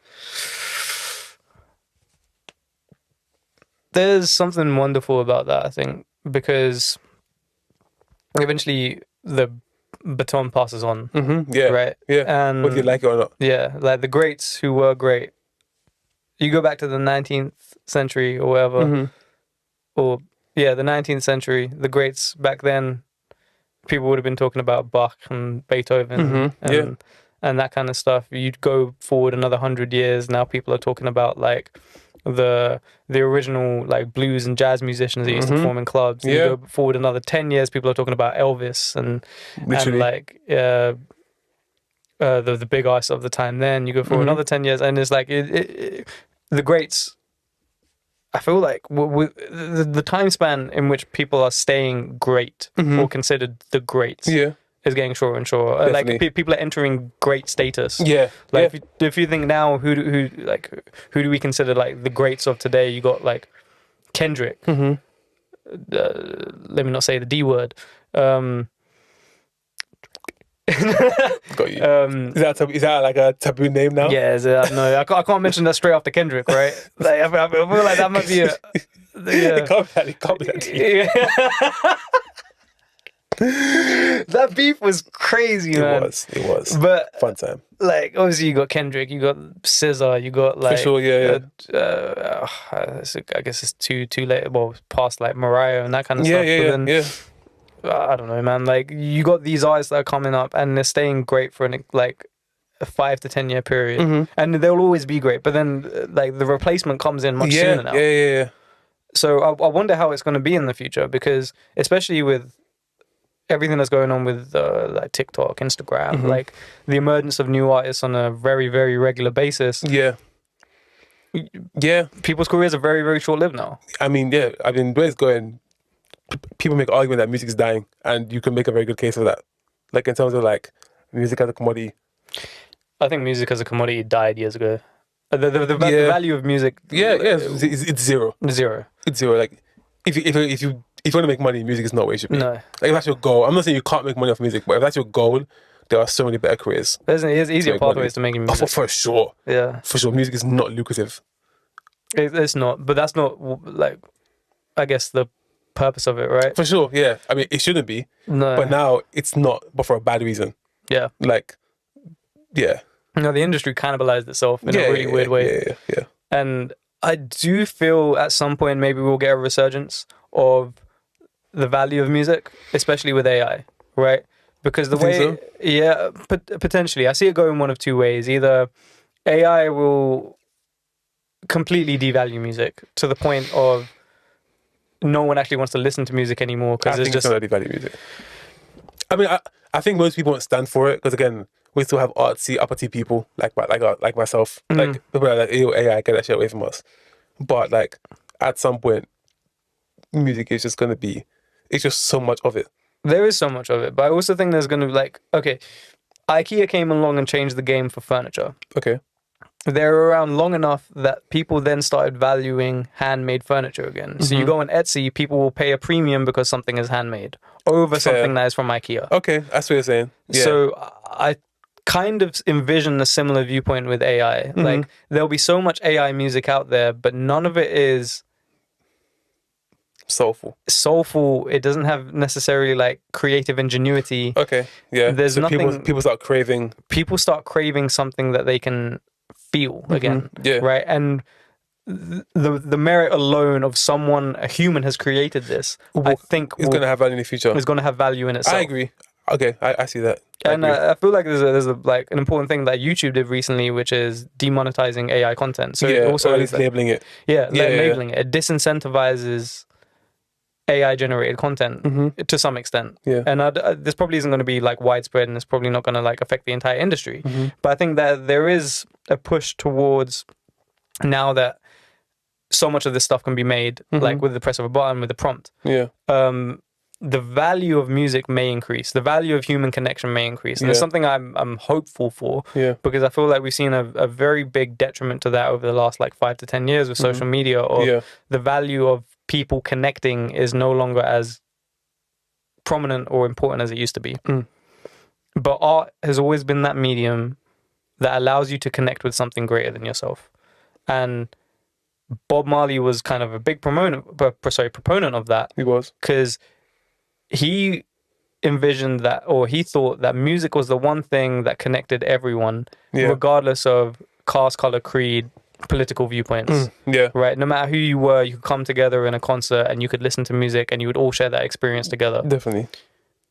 something wonderful about that, I think, because eventually the baton passes on. Mm-hmm. Yeah. Right. Yeah. And whether you like it or not. Yeah, like the greats who were great. You go back to the 19th century or whatever, mm-hmm. or the 19th century. The greats back then, people would have been talking about Bach and Beethoven mm-hmm. and that kind of stuff. You'd go forward another 100 years. Now people are talking about like the original like blues and jazz musicians that used to perform in clubs. You go forward another 10 years, people are talking about Elvis and like the big artists of the time. Then you go forward another 10 years, and it's like the greats. I feel like the time span in which people are staying great or considered the greats is getting shorter and shorter. Like people are entering great status. Yeah. Like if you think now, who do we consider like the greats of today? You got like Kendrick. Mm-hmm. Let me not say the D word. Got you. Is that like a taboo name now? Yeah, no, I can't mention that straight after Kendrick, right? Like, I feel like that might be It can't be that. That beef was crazy, man. It was. But fun time. Like, obviously, you got Kendrick, you got SZA, you got like. For sure, yeah. I guess it's too late. Well, past like Mariah and that kind of stuff. Yeah. I don't know, man. Like, you got these artists that are coming up and they're staying great for a 5 to 10 year period, and they'll always be great. But then, like, the replacement comes in much sooner now. Yeah. So I wonder how it's going to be in the future, because especially with everything that's going on with like TikTok, Instagram, like the emergence of new artists on a very, very regular basis. Yeah. People's careers are very, very short lived now. I mean, where it's going. People make argument that music is dying, and you can make a very good case for that. Like, in terms of like music as a commodity. I think music as a commodity died years ago. The value of music. It's zero. Zero. It's zero. Like, if you want to make money, music is not where it should be. No. Like, if that's your goal, I'm not saying you can't make money off music, but if that's your goal, there are so many better careers. There's easier pathways to making music. For sure. Yeah. For sure. Music is not lucrative. It's not, but that's not like, I guess, the purpose of it, right? For sure, yeah. I mean, it shouldn't be. No. But now it's not, but for a bad reason. Yeah. Like, yeah. No, the industry cannibalized itself in a really weird way. Yeah. And I do feel at some point maybe we'll get a resurgence of the value of music, especially with AI, right? Because the way, so? Yeah, potentially. I see it going one of two ways. Either AI will completely devalue music to the point of no one actually wants to listen to music anymore because it's just... I think it's not devalue music. I mean, I think most people won't stand for it because, again, we still have artsy, uppity people like myself. Like, people are like, ew, AI, get that shit away from us. But, like, at some point, music is just going to be... It's just so much of it. There is so much of it, but I also think there's going to be, like... Okay, IKEA came along and changed the game for furniture. Okay. They're around long enough that people then started valuing handmade furniture again. So you go on Etsy, people will pay a premium because something is handmade over something that is from IKEA. Okay, that's what you're saying. Yeah. So I kind of envision a similar viewpoint with AI. Like, there'll be so much AI music out there, but none of it is soulful. It doesn't have necessarily like creative ingenuity. Okay, yeah. There's so nothing... People start craving something that they can feel again. Yeah. Right? And the merit alone of a human has created this, I think it's going to have value in the future. It's going to have value in itself. I agree. Okay, I see that. I feel like there's like an important thing that YouTube did recently, which is demonetizing AI content. So yeah, also or at least labeling it. Labeling it. It disincentivizes AI generated content to some extent. Yeah. And this probably isn't going to be like widespread, and it's probably not going to like affect the entire industry. But I think that there is a push towards, now that so much of this stuff can be made like with the press of a button, with the prompt. Yeah. The value of music may increase. The value of human connection may increase. And it's something I'm hopeful for. Yeah. Because I feel like we've seen a very big detriment to that over the last like 5 to 10 years with social media, or the value of people connecting is no longer as prominent or important as it used to be. But art has always been that medium that allows you to connect with something greater than yourself. And Bob Marley was kind of a big proponent of that. He was. Because he envisioned that, or he thought that music was the one thing that connected everyone, regardless of caste, color, creed, political viewpoints. Right? No matter who you were, you could come together in a concert and you could listen to music and you would all share that experience together. Definitely.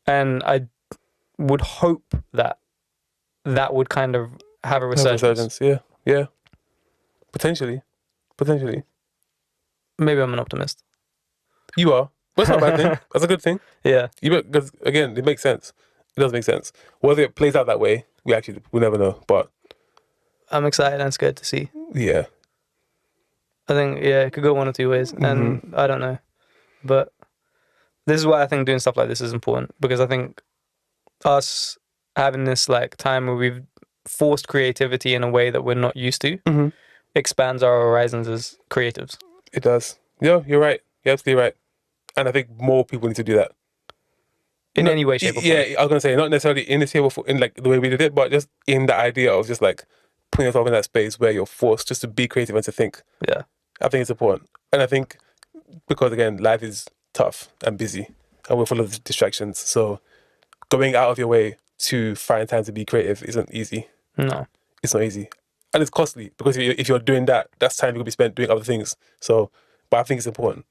And I would hope that would kind of have a resurgence. Yeah. Potentially. Maybe I'm an optimist. You are. But that's not a bad thing. That's a good thing. Yeah. Because, again, it makes sense. It does make sense. Whether it plays out that way, we'll never know. But I'm excited and scared to see. Yeah. I think, it could go one or two ways. And I don't know. But this is why I think doing stuff like this is important. Because I think us having this like time where we've forced creativity in a way that we're not used to expands our horizons as creatives. It does. Yeah, you're right. You're absolutely right. And I think more people need to do that. In any way, shape, or form. Yeah, I was going to say, not necessarily in the table, in like the way we did it, but just in the idea of just like putting yourself in that space where you're forced just to be creative and to think. Yeah. I think it's important. And I think because, again, life is tough and busy and we're full of distractions. So going out of your way to find time to be creative isn't easy. No. It's not easy. And it's costly because if you're doing that, that's time you could be spent doing other things. So, but I think it's important.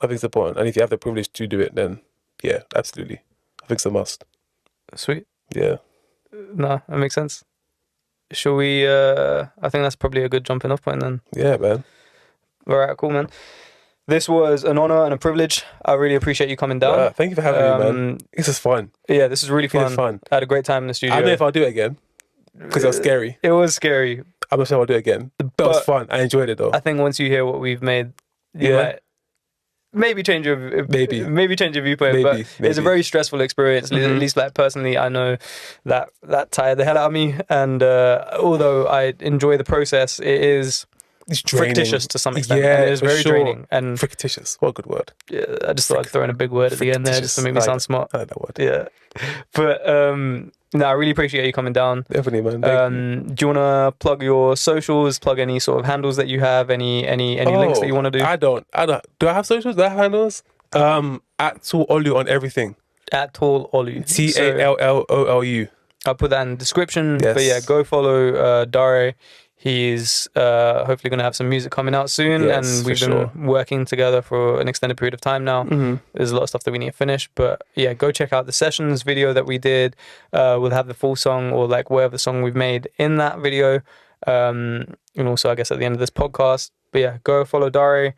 And if you have the privilege to do it, then yeah, absolutely. I think it's a must. Sweet. Yeah. No, that makes sense. Shall we, I think that's probably a good jumping off point then. Yeah, man. All right, cool, man. This was an honor and a privilege. I really appreciate you coming down. Thank you for having me, man. This is fun. Yeah, this is really fun. I had a great time in the studio. I don't know if I'll do it again because it was scary. It was scary. I'm not sure I'll do it again. But it was fun. I enjoyed it though. I think once you hear what we've made, you might maybe change your viewpoint. But it's a very stressful experience. At least like personally, I know that tired the hell out of me. And although I enjoy the process, it is It's draining. Fictitious to some extent. Yeah, and it is for very sure. draining. And Fictitious. What a good word. yeah, I just thought I'd throw in a big word at the end there just to make me sound smart. I like that word. Yeah. But no, I really appreciate you coming down. Definitely, man. Do you want to plug your socials, plug any sort of handles that you have, any links that you want to do? I don't. Do I have socials? Do I have handles? At Tall Olu on everything. At Tall Olu. TALLOLU. I'll put that in the description. Yes. But yeah, go follow DÁRE. He's hopefully going to have some music coming out soon. Yes, and we've been working together for an extended period of time now. There's a lot of stuff that we need to finish. But yeah, go check out the sessions video that we did. We'll have the full song or like whatever song we've made in that video. And also, I guess, at the end of this podcast. But yeah, go follow DÁRE.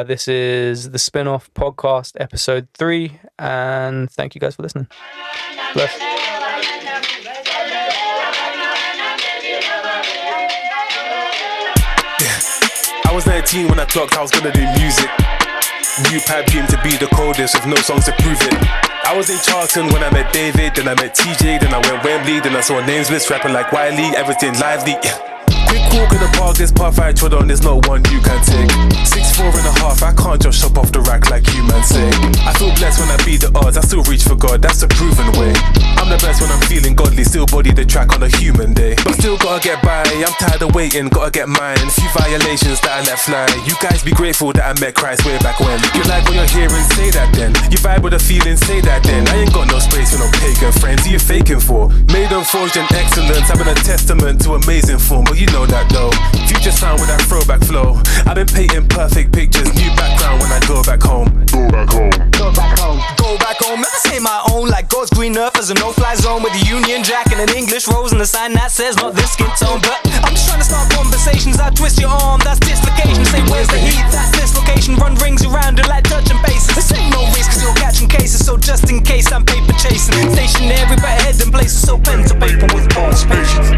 This is the Spin-Off Podcast, episode 3. And thank you guys for listening. Bless. I was 19 when I clocked I was gonna do music. New pipe dream to be the coldest with no songs to prove it. I was in Charlton when I met David, then I met TJ, then I went Wembley, then I saw names list rapping like Wiley, everything lively. Quick walk in the park, this path I trod on, there's not one you can take. 6'4.5", I can't just shop off the rack like you man say. I feel blessed when I beat the odds, I still reach for God, that's the proven way. I'm the best when I'm feeling godly, still body the track on a human day. But still gotta get by, I'm tired of waiting, gotta get mine. Few violations that I let fly, you guys be grateful that I met Christ way back when. You like what you're hearing, say that then. You vibe with a feeling, say that then. I ain't got no space for no pagan friends, who you faking for? Made and forged in excellence, I've been a testament to amazing form, but you know that though. Future sound with that throwback flow. I've been painting perfect pictures, new background when I go back home. Go back home. Go back home. Go back home. Now this ain't my own, like God's green earth as a no-fly zone with a Union Jack and an English rose and a sign that says not this skin tone. But I'm just trying to start conversations. I twist your arm, that's dislocation. Say where's the heat? That's dislocation. Run rings around it like touching bases. This ain't no risk cause you're catching cases. So just in case I'm paper chasing, stationary but head in places. So pen to paper with pulse patience.